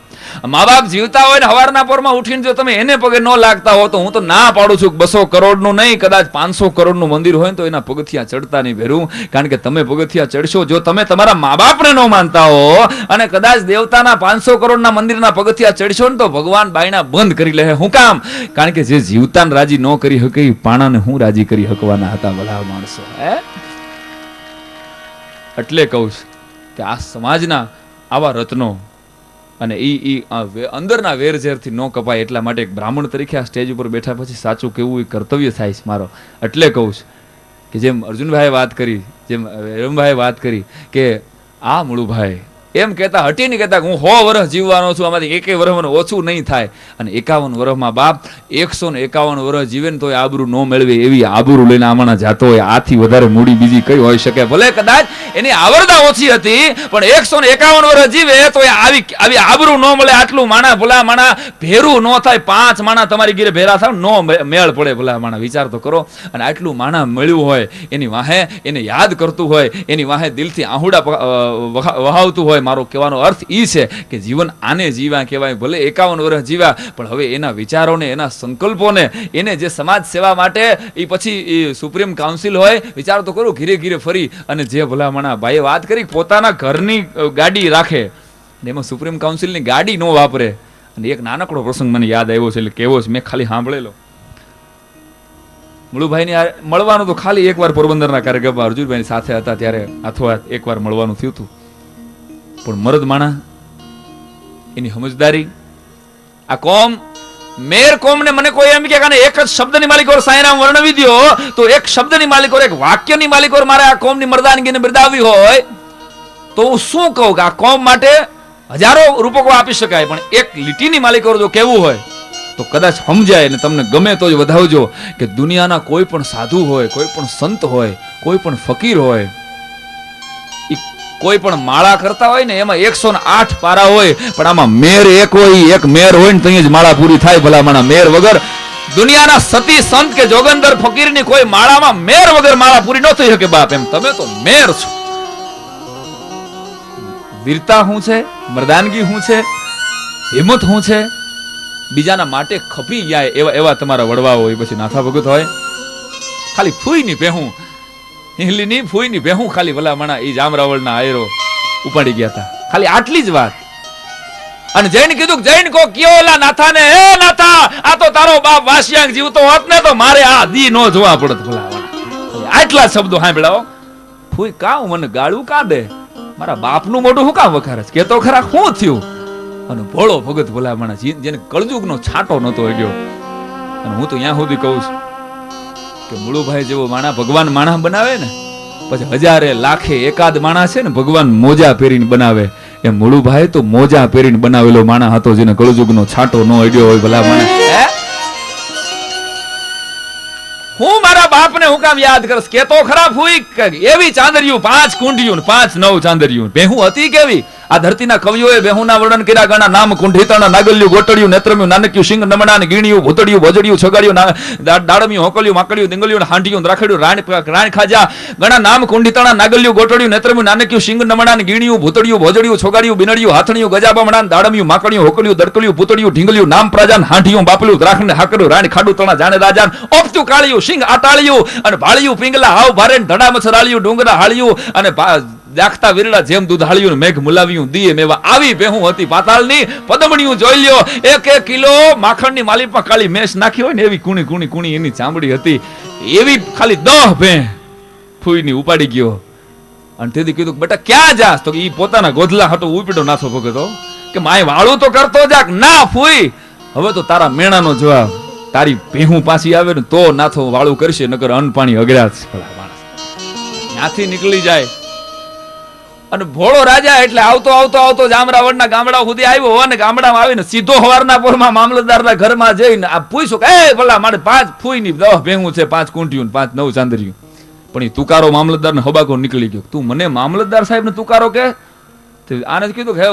ને સવારના પોરમાં ઉઠીને જો તમે એને પગે ન લાગતા હો, તો હું તો ના પાડું છું 200 કરોડનું નહીં, કદાચ 500 કરોડનું મંદિર હોય તો એના પગથિયા ચડતા નહીં ભેરું. કારણ કે તમે પગથિયા ચડશો, જો તમે તમારા મા બાપને ન માનતા હો અને કદાચ દેવતાના 500 કરોડના મંદિરના પગથિયા ચડશો ને, તો ભગવાન બાયણા બંધ કરી લે. શું કામ? કારણ કે જે જીવતાને રાજી ન કરી શકે એ પાણાને હું રાજી કરી શકવાના હતા ભલા માણસો. એટલે કહું છું કે આ સમાજના આવા રત્નો અને અંદરના વેરઝેરથી ન કપાય, એટલા માટે એક બ્રાહ્મણ તરીકે આ સ્ટેજ ઉપર બેઠા પછી સાચું કેવું એ કર્તવ્ય થાય છે મારો. એટલે કહું છું કે જેમ અર્જુનભાઈએ વાત કરી, જેમ રમભાઈએ વાત કરી કે આ મુળુભાઈ એમ કહેતા હટીને કહેતા હું 100 વર્ષ જીવવાનો છું, આમાંથી 1 વર્ષ ઓછું નહીં થાય. અને 51 વર્ષમાં બાપ 151 વર્ષ જીવે ને તો આબરૂ ન મેળવે એવી આબરૂ લઈને આમણા જાતો હોય. આથી વધારે મૂડી બીજી કઈ હોઈ શકે? ભલે કદાચ એની આવરદા ઓછી હતી, પણ 151 વર્ષ જીવે તો આવી આબરૂ ન મળે. આટલું માણા ભલા માણા ભેરું ન થાય, 5 માણા તમારી ગીરે ભેરા થાવ નો મેળ પડે. ભલા માણા વિચાર તો કરો. અને આટલું માણા મળ્યું હોય, એની વાહે એને યાદ કરતું હોય, એની વાહે દિલથી આહુડા વહાવતું હોય. મારો કહેવાનો અર્થ એ છે કે જીવન આને જીવ્યા કહેવાય. ભલે 51 વર્ષ જીવ્યા, પણ હવે એના વિચારોને, એના સંકલ્પોને, એને જે સમાજ સેવા માટે એ પછી સુપ્રીમ કાઉન્સિલ હોય, વિચાર તો કરો, ઘીરે ઘીરે ફરી અને જે ભલામણા ભાઈએ વાત કરી પોતાના ઘરની ગાડી રાખે, એમાં સુપ્રીમ કાઉન્સિલની ગાડી ન વાપરે. અને એક નાનકડો પ્રસંગ મને યાદ આવ્યો છે, એટલે કેવો છે, મેં ખાલી સાંભળેલો. મુળુભાઈને મળવાનું તો ખાલી એકવાર પોરબંદરના કાર્યક્રમમાં અર્જુનભાઈની સાથે હતા ત્યારે અથવા એકવાર મળવાનું થયું હતું. પણ મરદ માણા એની સમજદારી, આ કોમ મેર કોમ ને મને કોઈ એમ કે એક જ શબ્દની માલિકોર સાંઈરામ વર્ણવી દો, તો એક શબ્દની માલિકોર, એક વાક્યની માલિકોર મારે આ કોમની મર્દાનગીને બિરદાવવી હોય તો હું શું કહું કે આ કોમ માટે હજારો રૂપકો આપી શકાય, પણ એક લીટીની માલિકોર જો કેવું હોય તો કદાચ સમજાય ને તમને ગમે તો જ વધાવજો કે દુનિયાના કોઈ પણ સાધુ હોય, કોઈ પણ સંત હોય, કોઈ પણ ફકીર હોય, કોઈ પણ માળા કરતા હોય ને એમાં 108 પારા હોય, પણ આમાં મેર એક હોય, એક મેર હોય ને ત્યાં જ માળા પૂરી થાય. ભલા માણા મેર વગર દુનિયાના સતી સંત કે જોગંદર ફકીરની કોઈ માળામાં મેર વગર માળા પૂરી ન થઈ શકે બાપ. એમ તમે તો મેર છો. વીરતા શું છે, મર્દાનગી શું છે, હિંમત શું છે, બીજાના માટે ખપી જાય એવા તમારા વડવા હોય. પછી નાથા ભગત હોય, ખાલી ફૂઈની પહેવું, હિંગલીની ફૂઈની ભેહું ખાલી ભલા મણા એ જામરાવળના આયરો ઉપાડી ગયા હતા. ખાલી આટલી જ વાત. અને જઈને કીધું જઈને કો કયો ઓલા નાથાને, હે નાથા, આ તો તારો બાપ વાસિયાંગ જીવતો હોત ને તો મારે આ દી નો જોવા પડત. ભલા આટલા શબ્દો સાંભળાવો. ફૂઈ કાં મને ગાળું કાં દે, મારા બાપનું મોઢું હું કાં વખારે છે, કે તો ખરા શું થયું? અને ભોળો ભગત ભલામણા જેને કળજુગનો છાંટો નતો અડ્યો. અને હું તો ત્યાં સુધી કહું છું કે મુળુભાઈ જેવો માણા ભગવાન માણા બનાવે ને, પછી હજારે લાખે એકાદ માણા છે ને ભગવાન મોજા પહેરીને બનાવે. એ મુળુભાઈ તો મોજા પહેરીને બનાવેલો માણા હતો, જેને કળજુગનો છાંટો ન અડ્યો હોય. ભલા માણા હું મારા બાપને હું કામ યાદ કરસ, કે તો ખરા ફૂઈ એવી ચાંદરિયું 5 કુંડિયું 5 9 ચાંદરિયું બેહું હતી કેવી. આ ધરતીના કવિઓએ બેહુના વર્ણન કર્યા. ઘણા નામ કુંઢીતણા નાગલ્યું ગોટડિયું નેત્રમ્યું નાનક્યું સિંગ નમણાને ગીણિયું ભૂતડિયું ભોજડિયું છગાડ્યું દાડમિયું હોકલ્યું માકડિયું દિંગલિયું હાંડિયું રાખડ્યું રાણ ખાજા. ઘણા નામ કુંઢીતણા નાગલ્યું ગોટડિયું નેત્રમ્યું નાનક્યું સિંગ નમણાને ગીણિયું ભૂતડિયું ભોજડિયું છગાડ્યું બિનડિયું હાથણિયું ગજાબમણાન દાડમિયું માકડિયું હોકલ્યું દડકલ્યું પૂતડિયું ઢીંગલિયું નામ પ્રાજાન હાંડિયું બાપલું દ્રાખને હાકડ્યું રાણ ખાડું તણા જાણે રાજાન ઓપતું કાળિયું સિંગ આટાળિયું અને ભાળિયું પિંગલા હાવ ભારે ધડા મછરાળિયું ડુંગરા હાળિયું અને દાખતા વીરડા જેમ દૂધ હાળ્યું મેઘ મુલાવ્યું દીએ મેવા. આવી બેહું હતી પાતાળની. પદમણીયું જોઈ લ્યો, 1 કિલો માખણની માલિપમાં કાળી મેશ નાખી હોય ને એવી કુણી કુણી કુણી એની ચામડી હતી. એવી ખાલી 10 ભે ફૂઈની ઉપાડી ગયો. અને તેથી કીધું બેટા ક્યાં જાસ? તો ઈ પોતાના ગોધલા હતો ઉપડો નાથો ભગતો કે માય વાળું તો કરતો જાક. ના ફૂઈ, હવે તો તારા મેણાનો જવાબ. તારી ભેહું પાછી આવે ને તો નાથો વાળું કરશે, નકર અન્ન પાણી અગડ્યા છે. ત્યાંથી નીકળી જાય. અને ભોળો રાજા એટલે આવતો આવતો આવતો જામરાવડના ગામડા સુધી આવ્યો. અને ગામડામાં આવીને સીધો હવારના પોરમાં મામલતદારના ઘરમાં જઈને આ પૂછ્યું કે એ ભલા મારે 5 ફૂઈની 10 ભેહું છે, 5 કુંઠિયું 5 9 ચાંદરિયું. પણ એ તુકારો મામલતદારને હબાકો નીકળી ગયો. તું મને મામલતદાર સાહેબને તુકારો કે? આને જ કીધું કે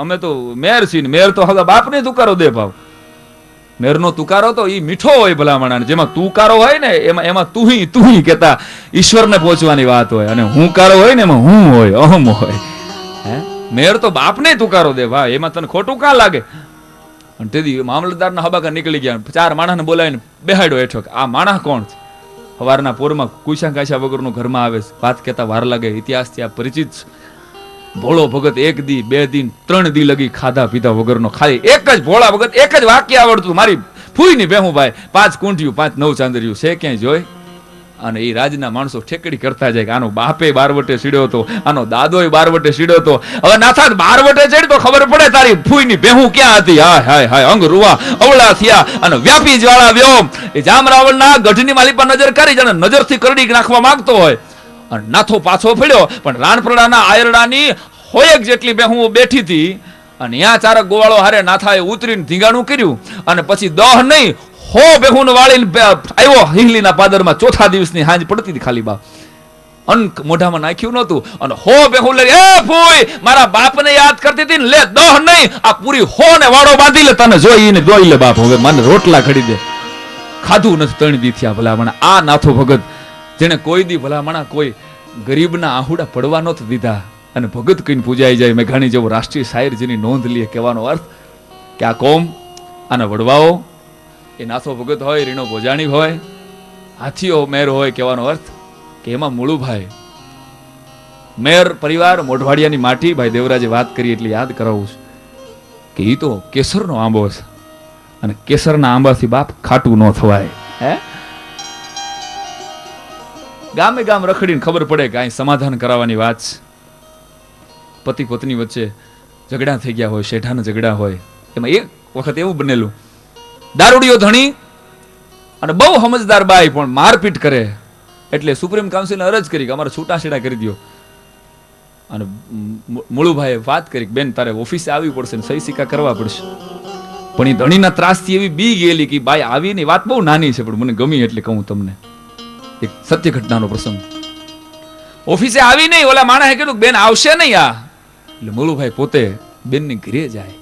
અમે તો મેર છીએ, મેર તો હવે બાપને તુકારો દે ભાવ. મેરનો તુકારો તો ઈ મીઠો હોય ભલામણા. જેમાં તુકારો હોય ને એમાં તુહી કેતા ઈશ્વરને પહોંચવાની વાત હોય, અને હુંકારો હોય ને એમાં હું હોય, અહમ હોય. હે મેર તો બાપને તુકારો દે ભાઈ, એમાં તને ખોટું કાં લાગે? અને તેથી મામલતદારના હબાકા નીકળી ગયા. 4 માણસને બોલાવીને બેહાડ્યો હેઠો. આ માણસ કોણ છે? સવારના પોરમાં કુશા કાશા વગરનું ઘરમાં આવે, વાત કહેતા વાર લાગે, ઇતિહાસથી આ પરિચિત છે. ભોળો ભગત 1 દી 2 દિન 3 દી લગી ખાધા પીધા વગરનો, ખાલી એક જ ભોળા ભગત એક જ વાક્ય આવડતું, મારી ફૂઈની બેહું ભાઈ 5 કુંઠિયું 5 9 ચાંદરિયું છે ક્યાંય જોઈ? અને એ રાજના માણસો ઠેકડી કરતા જાય કે આનો બાપે બારવટે સીડ્યો હતો, આનો દાદોય બારવટે સીડ્યો હતો. હવે નાથા બારવટે ચડી તો ખબર પડે તારી ફૂઈની બેહું ક્યાં હતી. હાય હાય હાય, અંગ રૂવા અવળા થયા અને વ્યાપી જ્વાળા વ્યોમ. એ જામરાવળના ગઢની માલી પર નજર કરી, જાણે નજરથી કરડી નાખવા માંગતો હોય. અને નાથો પાછો ફર્યો, પણ રાણપરાના આયરડાની હોયક જેટલી બેહું બેઠી હતી. અને ત્યાં 4 ગોવાળો હારે નાથાએ ઉતરીને ધીંગાણું કર્યું. અને પછી 10 નહીં 100 બેહું વાળીને આવ્યો હિંગલીના પાદરમાં. 4થા દિવસની હાંજ પડતી હતી ખાલી બા, અન્ન મોઢામાં નાખ્યું નહોતું. અને 100 બેહું લઈ, એ ફૂઈ મારા બાપને યાદ કરતી હતી ને, લે 10 નહીં આ પૂરી 100 ને વાળો બાંધી લે, તને જોઈને દોઈ લે બાપ, હવે મને રોટલા ખડી દે. ખાધું નથી 3 દી થયા ભલામણા. આ નાથો ભગત જેને કોઈ દી ભલામણા કોઈ ગરીબના આહુડા પડવા નહોતા દીધા, અને ભગત કહીને પૂજાઈ જાય. મેઘાણી જેવો રાષ્ટ્રીય શાયર જેની નોંધ લઈએ, કહેવાનો અર્થ કે આ કોમ, આના વડવાઓ એ નાથો ભગત હોય, રીણો ભોજાણી હોય, હાથીઓ મેર હોય. કહેવાનો અર્થ કે એમાં મુળુભાઈ મેર પરિવાર મોઢવાડિયાની માટી. ભાઈ દેવરાજે વાત કરી એટલે યાદ કરાવું છું કે એ તો કેસરનો આંબો છે, અને કેસરના આંબાથી બાપ ખાટું ન થવાય. હે ગામે ગામ રખડીને ખબર પડે કે અહીં સમાધાન કરાવવાની વાત છે. પતિ પત્ની વચ્ચે ઝઘડા થઈ ગયા હોય, શેઠાના ઝઘડા હોય. એમાં એક વખત એવું બનેલું, દારૂડિયો ધણી અને બહુ સમજદાર બાઈ પણ મારપીટ કરે. એટલે સુપ્રીમ કાઉન્સિલને અરજ કરી કે અમારે છૂટાછેડા કરી દો. અને મુળુભાઈએ વાત કરી કે બેન તારે ઓફિસે આવવી પડશે ને સહી સિક્કા કરવા પડશે. પણ એ ધણીના ત્રાસથી એવી બી ગયેલી કે બાઈ આવીની વાત બહુ નાની છે, પણ મને ગમી એટલે કહું તમને. એક સત્ય ઘટનાનો પ્રસંગ. ઓફિસે આવી નહીં, ઓલા માણસે કીધું બેન આવશે નહીં આ. એટલે મુળુભાઈ પોતે બેનની ઘરે જાય.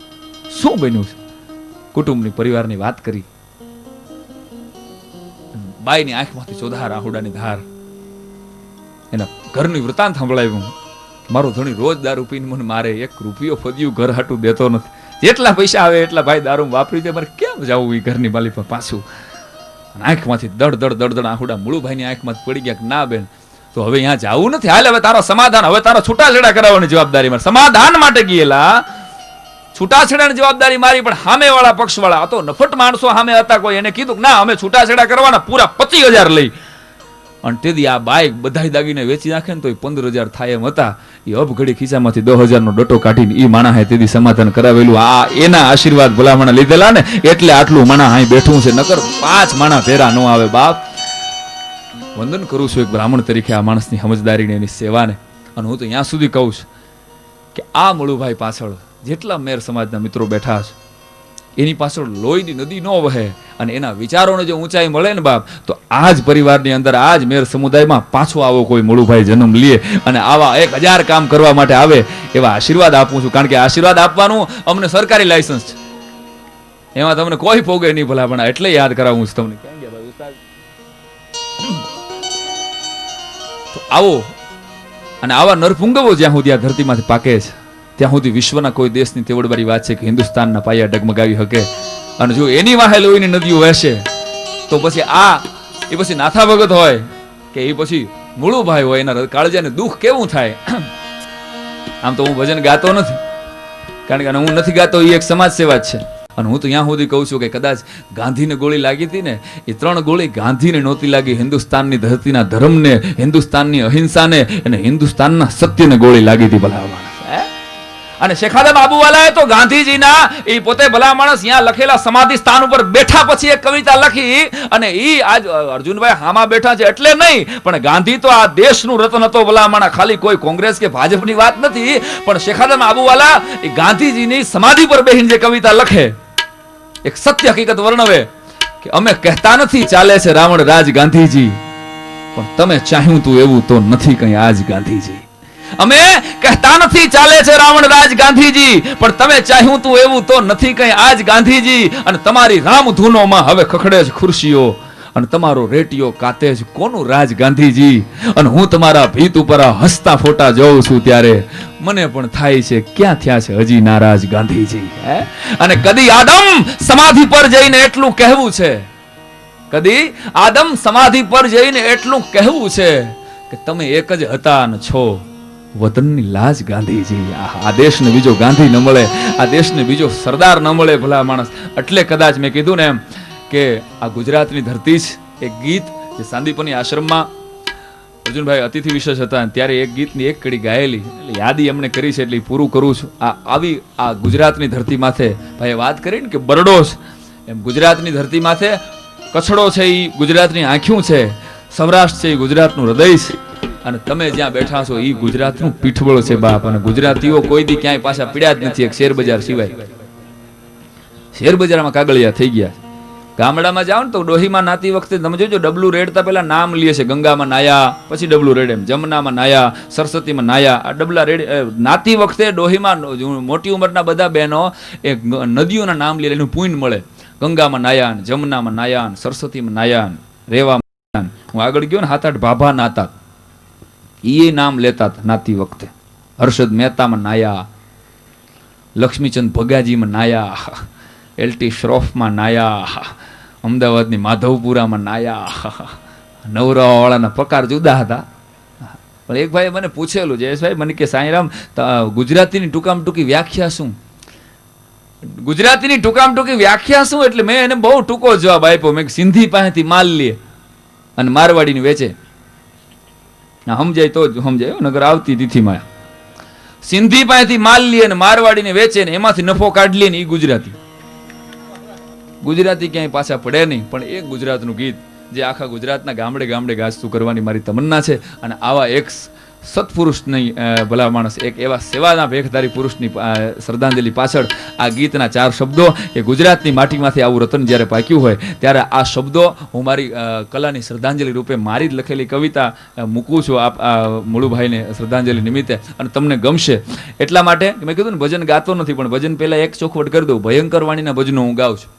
શું બન્યું છે? કુટુંબની પરિવારની વાત કરી. બાઈની આંખમાંથી ચોધાર આહુડાની ધાર. એના ઘરની વૃતાંત સંભળાવ્યું. મારો ધણી રોજ દારૂ પીને મને મારે, 1 રૂપિયો ફદ્યું ઘર હાટું દેતો નથી. જેટલા પૈસા આવે એટલા ભાઈ દારૂ વાપરી દે, મારે કેમ જવું એ ઘરની માલી પર પાછું? આંખમાંથી દડ દડ આહુડા મુળુભાઈની આંખમાંથી પડી ગયા કે ના બેન તો હવે અહીંયા જવું નથી, હાલ હવે તારો સમાધાન, હવે તારો છૂટાછેડા કરાવવાની જવાબદારી મારે. સમાધાન માટે ગયેલા છૂટાછેડાની જવાબદારી મારી, પણ સામેવાળા પક્ષવાળા આ તો નફટ માણસો સામે હતા, કોઈ એને કીધું કે ના અમે છૂટાછેડા કરવાના, પૂરા 25,000 લઈ. અને તેથી આ બાઈક બધા દાગીને વેચી નાખે ને તો 15,000 થાય એમ હતા. એ અબઘડી ખિસ્સામાંથી 10,000 નો ડટો કાઢીને ઈ માણા હે તેથી સમાધાન કરાવેલું. આ એના આશીર્વાદ ભલામણા લીધેલા ને એટલે આટલું માણા હાઈ બેઠું છે, નકર 5 માણા ભેરા ન આવે. બાપ વંદન કરું છું એક બ્રાહ્મણ તરીકે આ માણસની સમજદારીને, એની સેવાને. અને હું તો ત્યાં સુધી કહું છું કે આ મુળુભાઈ પાછળ જેટલા મેર સમાજના મિત્રો બેઠા છે, એની પાછળ લોહીની નદી ન વહે અને એના વિચારોને જો ઊંચાઈ મળે ને બાપ, તો આ જ પરિવારની અંદર, આ જ મેર સમુદાયમાં પાછો આવો કોઈ મુળુભાઈ જન્મ લે અને આવા 1000 કામ કરવા માટે આવે એવા આશીર્વાદ આપું છું. કારણ કે આશીર્વાદ આપવાનું અમને સરકારી લાયસન્સ છે, એમાં તમને કોઈ ભોગે નહીં ભલામણા, એટલે યાદ કરાવું છું તમને. ક્યાં ગયા ભાઈ ઉસ્તાદ? તો આવો અને આવા નરપુંગવો જ્યાં સુધી આ ધરતીમાંથી પાકે છે ત્યાં સુધી વિશ્વના કોઈ દેશની તેવડવાળી વાત છે કે હિન્દુસ્તાનના પાયા ડગમગાવી શકે. અને જો એની વાહે લોહીની નદીઓ વહેશે તો પછી એ પછી નાથા ભગત હોય કે એ પછી મુળુભાઈ હોય, એના કાળજાને દુઃખ કેવું થાય. આમ તો હું ભજન ગાતો નથી, કારણ કે હું નથી ગાતો, એ એક સમાજ સેવા જ છે. અને હું તો ત્યાં સુધી કહું છું કે કદાચ ગાંધીને ગોળી લાગી હતી ને, એ 3 ગોળી ગાંધીને નહોતી લાગી, હિન્દુસ્તાનની ધરતીના ધર્મને, હિન્દુસ્તાનની અહિંસાને અને હિન્દુસ્તાનના સત્યને ગોળી લાગી હતી ભલા માણસ. અને શેખાદમ આબુવાલાએ તો ગાંધીજીના એ પોતે ભલા માણસ ત્યાં લખેલા સમાધિ સ્થાન ઉપર બેઠા પછી એક કવિતા લખી, અને ઈ આજ અર્જુનભાઈ હામાં બેઠા છે એટલે નહીં, પણ ગાંધી તો આ દેશનું રત્ન હતો ભલા માણસ, ખાલી કોઈ કોંગ્રેસ કે ભાજપની વાત નથી. પણ શેખાદમ આબુવાલા એ ગાંધીજીની સમાધિ પર બેહીને જે કવિતા લખે, એક સત્ય હકીકત વર્ણવે કે અમે કહેતા નથી ચાલે છે રાવણ રાજ ગાંધીજી, પણ તમે ચાહ્યું તું એવું તો નથી કઈ આજ ગાંધીજી. અમે કહેતા નથી ચાલે છે રાવણ રાજ ગાંધીજી, પણ તમે ચાહ્યું તું એવું તો નથી કઈ આજ ગાંધીજી. અને તમારી રામધૂનોમાં હવે ખખડે છે ખુરશીઓ, અને તમારો રેટિયો કાતે છે કોનું રાજ ગાંધીજી. અને હું તમારા ભીત ઉપર હસતા ફોટા જોઉં છું ત્યારે મને પણ થાય છે ક્યાં થયા છે હજી નારાજ ગાંધીજી. અને કદી આદમ સમાધિ પર જઈને એટલું કહેવું છે, કદી આદમ સમાધિ પર જઈને એટલું કહેવું છે કે તમે એક જ હતા અને છો વતનની લાજ ગાંધીજી. આ દેશને બીજો ગાંધી ન મળે, આ દેશને બીજો સરદાર ન મળે ભલા માણસ. એટલે કદાચ મેં કીધું ને એમ કે આ ગુજરાતની ધરતી જ એક ગીત જે સાંદીપની આશ્રમમાં અર્જુનભાઈ અતિથિ વિશેષ હતા ત્યારે એક ગીતની એક કડી ગાયેલી, એટલે યાદી એમણે કરી છે એટલે પૂરું કરું છું. આ ગુજરાતની ધરતી માથે ભાઈ વાત કરી ને કે બરડો છે, એમ ગુજરાતની ધરતી માથે કચ્છડો છે એ ગુજરાતની આંખ્યું છે, સૌરાષ્ટ્ર છે એ ગુજરાતનું હૃદય છે, અને તમે જ્યાં બેઠા છો એ ગુજરાતનું પીઠબળ છે બાપ. અને ગુજરાતીઓ કોઈ દી ક્યાંય પાછા પીડ્યા જ નથી, એક શેર બજાર સિવાય. શેર બજારમાં કાગળિયા થઈ ગયા. ગામડામાં જાઓ ને તો ડોહીમાં નાતી વખતે તમે જોજો ડબલું રેડતા પેલા નામ લે છે, ગંગામાં નાયા પછી ડબલું રેડે, એમ જમનામાં નાયા, સરસ્વતીમાં નાયા. આ ડબલા રેડ નાતી વખતે ડોહીમાં મોટી ઉંમરના બધા બહેનો એ નદીઓના નામ લે, એનું પુણ્ય મળે. ગંગામાં નાયા, જમનામાં નાયા, સરસ્વતીમાં નાયા, રેવામાં. હું આગળ ગયો ને 7-8 ભાભા નાતા, એ નામ લેતા નાતી વખતે. હર્ષદ મહેતામાં નાયા, લક્ષ્મીચંદ ભગાજીમાં નાયા, એલટી શ્રોફમાં નાયા, અમદાવાદની માધવપુરામાં નાયા. નવરાવાળાના પકાર જુદા હતા. પણ એક ભાઈ મને પૂછેલું, જયેશભાઈ મને કે સાંઈરામ ગુજરાતીની ટૂંકામ ટૂંકી વ્યાખ્યા શું? ગુજરાતીની ટૂંકામ ટૂંકી વ્યાખ્યા શું? એટલે મેં એને બહુ ટૂંકો જવાબ આપ્યો. મેં સિંધી પાસેથી માલ લે અને મારવાડીને વેચે. સમજાય તો જ સમજાય, નગર આવતી તિથિમાં સિંધી પાસેથી માલ લે અને મારવાડીને વેચે ને એમાંથી નફો કાઢ લે ને એ ગુજરાતી. ગુજરાતી ક્યાંય પાછા પડે નહીં. પણ એક ગુજરાતનું ગીત જે આખા ગુજરાતના ગામડે ગામડે ગાજતું કરવાની મારી તમન્ના છે. અને આવા એક સત્પુરુષની ભલા માણસ, એક એવા સેવાના ભેખધારી પુરુષની શ્રદ્ધાંજલિ પાછળ આ ગીતના 4 શબ્દો એ ગુજરાતની માટીમાંથી આવું રતન જ્યારે પાક્યું હોય ત્યારે આ શબ્દો હું મારી કલાની શ્રદ્ધાંજલિ રૂપે મારી જ લખેલી કવિતા મૂકું છું આ મુળુભાઈને શ્રદ્ધાંજલિ નિમિત્તે. અને તમને ગમશે એટલા માટે મેં કીધું ને ભજન ગાતો નથી, પણ ભજન પહેલા એક ચોખવટ કરી દઉં. ભયંકર વાણીના ભજનો હું ગાઉં છું.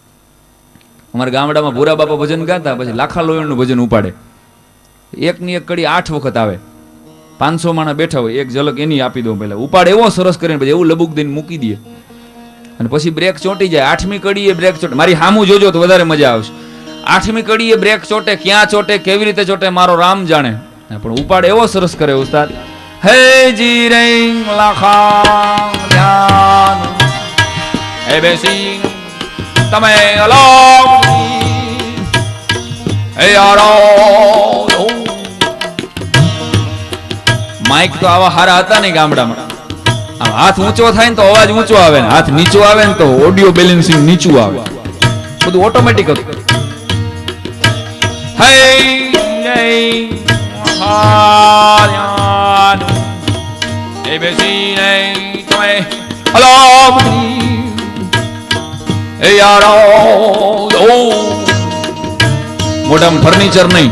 અમારા ગામડામાં ભૂરા બાપા ભજન ગાતા, પછી લાખા લોહીનું ભજન ઉપાડે. એકની એક કડી 8 વખત આવે, 500 માણસ બેઠા હોય, એક ઝલક એની આપી દઉં પહેલા. ઉપાડ એવો સરસ કરીને પછી એવું લબુક દઈને મૂકી દે, અને પછી બ્રેક ચોંટી જાય. 8મી કડીએ બ્રેક ચોટે, મારી સામું જોજો તો વધારે મજા આવશે. 8મી કડીએ બ્રેક ચોટે, ક્યાં ચોટે, કેવી રીતે ચોટે, મારો રામ જાણે. પણ ઉપાડ એવો સરસ કરે ઉસ્તાદ. હે જી રે લાખા ધ્યાન એ બેસી તમે અલાપ એ યારો માઇક તો આવા હારા હતા ને ગામડામાં. આમ હાથ ઊંચો થાય ને તો અવાજ ઊંચો આવે ને હાથ નીચો આવે ને તો ઓડિયો બેલેન્સિંગ નીચું આવે. બધું ઓટોમેટિક હતું. હે એ બેસીને તમે અલાપ એ યારો મોઢામાં ફર્નિચર નહીં.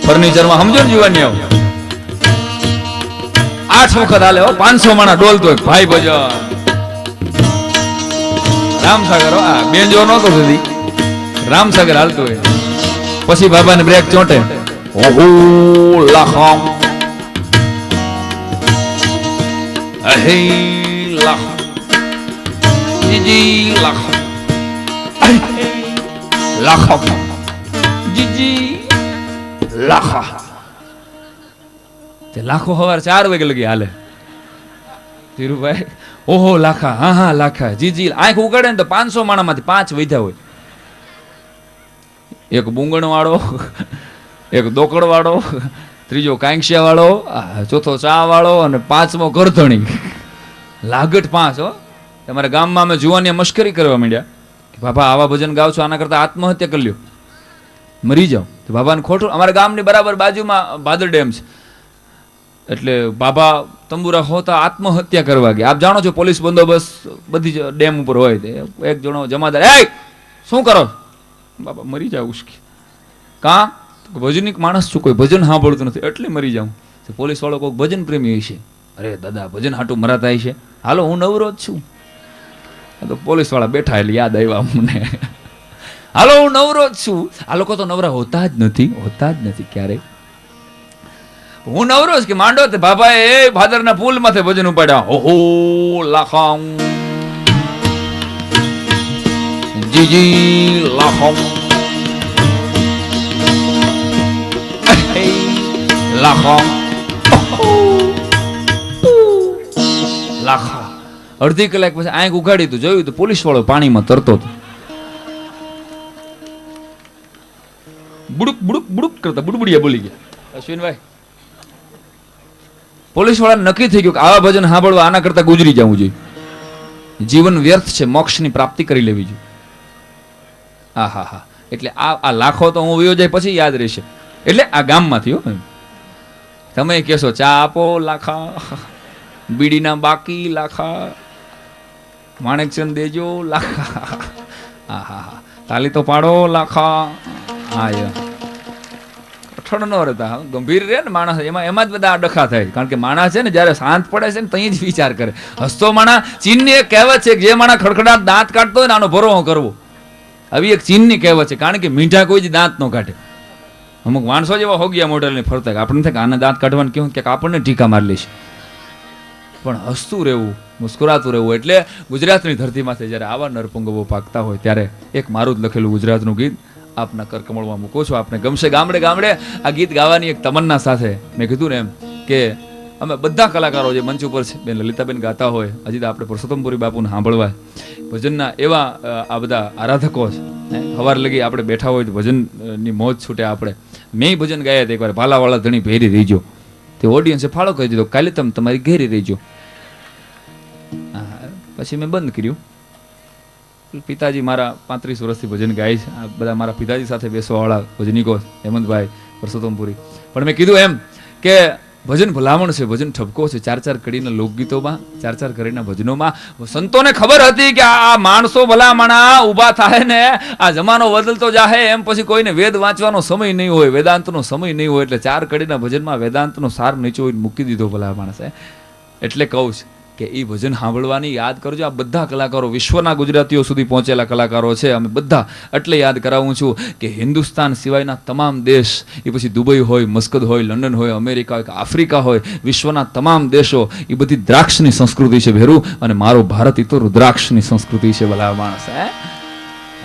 ફર્નિચરમાં સમજો ને જીવન આવ 8 વખત હાલે 500 માણા ડોલતો ભાઈ ભજન રામસાગર. બેંજો નહોતો સુધી રામસાગર હાલતો હોય. પછી બાબાને બ્રેક ચોંટે. ઓહો લાખમ અહે લાખમ જીજી લાખમ લાખમ જીજી લાખા. તે લાખો સવાર 4 વાગે લગી હાલે. ધીરુભાઈ ઓહો લાખા હા હા લાખા જીજી. આંખ ઉગાડે ને તો 500 માણામાંથી 5 વધ્યા હોય. એક બુંગણ વાળો, એક દોકડ વાળો, ત્રીજો કાંક્ષિયા વાળો, ચોથો ચા વાળો અને 5મો ગરધણી. લાગટ 5 હો. તમારા ગામમાં અમે જુવાની મશ્કરી કરવા માંડ્યા કે બાબા આવા ભજન ગાવ છો, આના કરતા આત્મહત્યા કરી લ્યો, મરી જાઓ. તો બાબાને ખોટું. અમારા ગામની બરાબર બાજુમાં ભાદર ડેમ છે એટલે બાબા તંબુરા હોતા આત્મહત્યા કરવા ગયા. આપ જાણો છો પોલીસ બંદોબસ્ત બધી ડેમ ઉપર હોય. એક જણો જમાદાર એ શું કરો? બાબા મરી જાવ ઉશ્કી. કાં ભજનિક માણસ છું, કોઈ ભજન સાંભળતું નથી એટલે મરી જાઉં. પોલીસ વાળો કોઈ ભજન પ્રેમી હશે. અરે દાદા ભજન હાટું મરાતા છે, હાલો હું નવરો જ છું. તો પોલીસ વાળા બેઠા એટલે યાદ આવ્યા અમને. હાલો હું નવરો જ છું. આ લોકો તો નવરા હોતા જ નથી ક્યારેય. હું નવરો જ કે માંડો તે બાબા એ ભાદરના પુલ માથે ભજન ઉપાડ્યા. ઓહો લાખમ જીજી લાખમ લાખમ લાખા. અડધી કલાક પછી આંખ ઉઘાડી તો જોયું તો પોલીસ વાળો પાણીમાં તરતો હતો. બુડુક બુડુક બુડુક કરતા બુડબુડિયા બોલી ગયા. અશ્વિનભાઈ પોલીસ વાળા નક્કી થઈ ગયું કે આવા ભજન સાંભળવા આના કરતા ગુજરી જવું જોઈએ. જીવન વ્યર્થ છે, મોક્ષની પ્રાપ્તિ કરી લેવી જોઈએ. હા હા. એટલે આ લાખો તો હું વયો જાય પછી યાદ રહેશે. એટલે આ ગામમાંથી હો. તમે કહેશો ચા આપો લાખા, બીડીના બાકી લાખા, માણેકચંદ દેજો લાખા. હા હા હા. તાલી તો પાડો લાખા. હા કઠણ ન રહેતા, ગંભીર રહે ને માણસ. એમાં જ બધા ડખા થાય. કારણ કે માણસ છે ને જયારે શાંત પડે છે ને ત્યાં જ વિચાર કરે. હસતો માણસ, ચીનની એક કહેવત છે કે જે માણસ ખડખડાટ દાંત કાઢતો હોય ને આનો ભરોહો કરવો. આવી એક ચીનની કહેવત છે. કારણ કે મીઠા કોઈ જ દાંત ન કાઢે. અમુક માણસો જેવા હોગિયા મોડેલને ફરતા આપણને થાય કે આને દાંત કાઢવાનું કેવું કે આપણને ટીકા મારી લેશે. પણ હસતું રહેવું, મુસ્કુરાતું રહેવું. એટલે ગુજરાતની ધરતીમાંથી જ્યારે આવા નરપંગવો પાકતા હોય ત્યારે એક મારું જ લખેલું ગુજરાતનું ગીત આપના કરકમળમાં મૂકો છો. આપને ગમશે. ગામડે ગામડે આ ગીત ગાવાની એક તમન્ના સાથે મેં કીધું ને એમ કે અમે બધા કલાકારો જે મંચ ઉપર છે, બેન લલિતાબેન ગાતા હોય, હજી તો આપણે પરસોત્તમપુરી બાપુને સાંભળવા ભજનના એવા આ બધા આરાધકો છે. સવાર લગી આપણે બેઠા હોય તો ભજનની મોજ છૂટે. આપણે મેં ભજન ગાયા હતા એકવાર, ભાલાવાળા ધણી ભેરી રહીજો. તે ઓડિયન્સે ફાળો કરી દીધો, કાલે તમે તમારી ઘેરી રહીજો. પછી મેં બંધ કર્યું. પિતાજી મારા 35 વર્ષથી ભજન ગાય છે. આ બધા મારા પિતાજી સાથે બેસવાવાળા ભજનિકો હેમંતભાઈ પરસોત્તમપુરી. પણ મેં કીધું એમ કે ભજન ભલામણ છે, ભજન ઠપકો છે. 4 કડીના લોકગીતોમાં, 4 કડીના ભજનોમાં સંતોને ખબર હતી કે આ માણસો ભલામણા ઊભા થાય ને આ જમાનો બદલતો જાહે એમ પછી કોઈને વેદ વાંચવાનો સમય નહીં હોય, વેદાંતનો સમય નહીં હોય. એટલે 4 કડીના ભજનમાં વેદાંતનો સાર નીચો મૂકી દીધો ભલા માણસે. એટલે કહું છું કે એ ભજન સાંભળવાની યાદ કરજો. આ બધા કલાકારો વિશ્વના ગુજરાતીઓ સુધી પહોંચેલા કલાકારો છે. અમે બધા એટલે યાદ કરાવું છું કે હિન્દુસ્તાન સિવાયના તમામ દેશ, એ પછી દુબઈ હોય, મસ્કત હોય, લંડન હોય, અમેરિકા હોય કે આફ્રિકા હોય, વિશ્વના તમામ દેશો એ બધી દ્રાક્ષની સંસ્કૃતિ છે ભેરું. અને મારો ભારત એ તો રુદ્રાક્ષની સંસ્કૃતિ છે ભલા માણસ.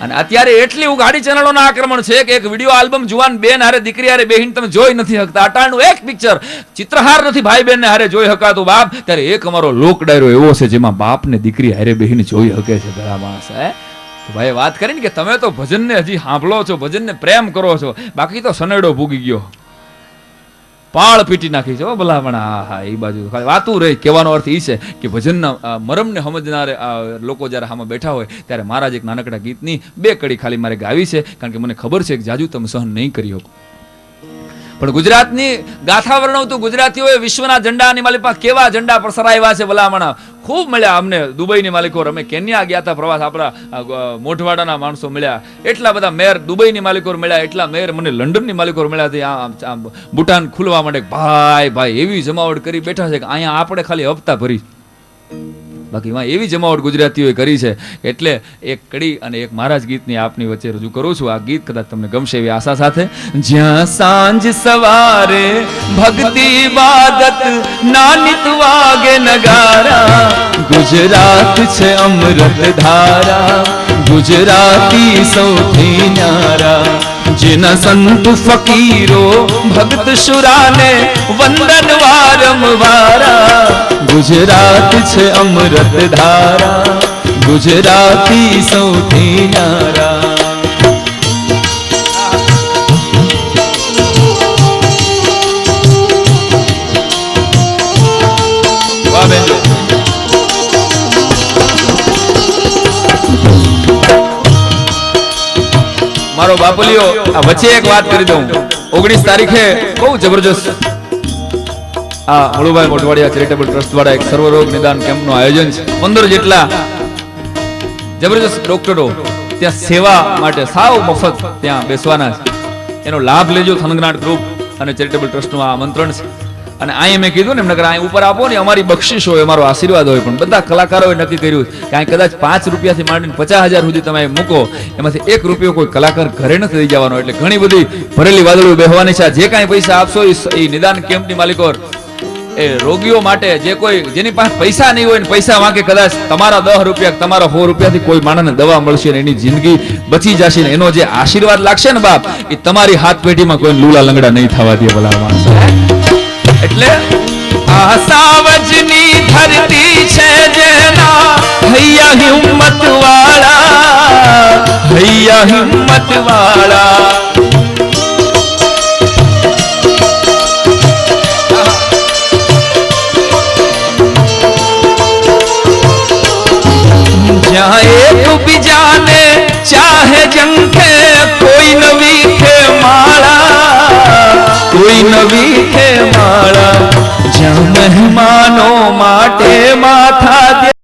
અને અત્યારે એટલી ઉઘાડી ચેનલોના આક્રમણ છે કે એક વિડિયો આલ્બમ જુવાન બેન હારે દીકરી હારે બેહીને તમે જોઈ નથી શકતા. અટાણનું એક પિક્ચર ચિત્રહાર નથી ભાઈ બેન ને હારે જોઈ શકાતું બાપ. ત્યારે એક અમારો લોક ડાયરો એવો છે જેમાં બાપ ને દીકરી હારે બેહીને જોઈ શકે છે ભલા માણસ. ભાઈ વાત કરી ને કે તમે તો ભજનને હજી સાંભળો છો, ભજનને પ્રેમ કરો છો, બાકી તો સનેડો ભૂગી ગયો, પાળ પીટી નાખી છે ભલામણ. હા એ બાજુ ખાલી વાતું રહી. કહેવાનો અર્થ એ છે કે ભજનના મરમને સમજનાર લોકો જ્યારે આમાં બેઠા હોય ત્યારે મારા જ એક નાનકડા ગીતની 2 કડી ખાલી મારે ગાવી છે, કારણ કે મને ખબર છે કે જાજુ તમે સહન નહીં કરી શકો. પણ ગુજરાતની ગાથા વર્ણવતું ગુજરાતીઓએ વિશ્વના ઝંડાની માલિકમાં કેવા ઝંડા પ્રસરાવ્યા છે ભલામણ. ખૂબ મળ્યા અમને દુબઈની માલિકો, અમે કેન્યા ગયા હતા પ્રવાસ, આપણા મોઢવાડાના માણસો મળ્યા, એટલા બધા મેયર દુબઈની માલિકો મળ્યા, એટલા મેયર મને લંડનની માલિકો મળ્યા હતા. બુટાન ખુલવા માટે ભાઈ ભાઈ એવી જમાવટ કરી બેઠા છે કે અહીંયા આપણે ખાલી હપ્તા ભરી, બાકી એમાં એવી જમાવટ ગુજરાતીઓએ કરી છે. એટલે એક કડી અને એક મારા જ ગીતની આપની વચ્ચે રજૂ કરું છું. આ ગીત કદાચ તમને ગમશે એવી આશા સાથે. જ્યાં સાંજ સવારે ભક્તિ ઇબાદત નાનિત વાગે નગારા, ગુજરાત છે અમૃત ધારા, ગુજરાતી સૌથી ન્યારા, જેના સંત ફકીરો ભક્ત શુરાને વંદન વારંવારા, ગુજરાત છે અમૃત ધારા, ગુજરાતી સૌથી ન્યારા. વાહ બેન. મારો બાપુલિયો આ વચ્ચે એક વાત કરી દઉં. 19 તારીખે બહુ જબરજસ્ત આ મુળુભાઈ મોટવાડિયા ચેરિટેબલ ટ્રસ્ટ દ્વારા એક સર્વરોગ નિદાન કેમ્પનું આયોજન છે. 15 જેટલા જબરજસ્ત ડોક્ટરો ત્યાં સેવા માટે સાવ મફત ત્યાં બેસવાના છે. એનો લાભ લેજો. થનગનાટ ગ્રુપ અને ચેરિટેબલ ટ્રસ્ટનું આ આમંત્રણ છે. અને અહીં મેં કીધું ને એમને અહીં ઉપર આપો ને અમારી બક્ષિશ હોય, અમારો આશીર્વાદ હોય. પણ બધા કલાકારોએ નક્કી કર્યું કે અહીં કદાચ 5 રૂપિયાથી માંડીને 50,000 સુધી તમે મૂકો, એમાંથી 1 રૂપિયો કોઈ કલાકાર ઘરે નથી લઈ જવાનો. એટલે ઘણી બધી ભરેલી વાદળો બેહવાની છે. જે કાંઈ પૈસા આપશો એ નિદાન કેમ્પની માલિકો એ રોગીઓ માટે, જે કોઈ જેની પાસે પૈસા નહીં હોય ને પૈસા વાંકે કદાચ તમારા 10 રૂપિયા તમારા 100 રૂપિયાથી કોઈ માણસને દવા મળશે ને એની જિંદગી બચી જશે ને એનો જે આશીર્વાદ લાગશે ને બાપ, એ તમારી હાથ પેઢીમાં કોઈ લૂલા લંગડા નહીં થવા દે ભલા માણસ. એટલે આ સાવજની ધરતી છે જેના હૈયા હિંમત વાળા, હૈયા હિંમત વાળા. જ્યાં એક બીજાને ચાહે જંખે કોઈ નવી કે માળા, કોઈ નવી કે માળા, જ્યાં મહેમાનો માટે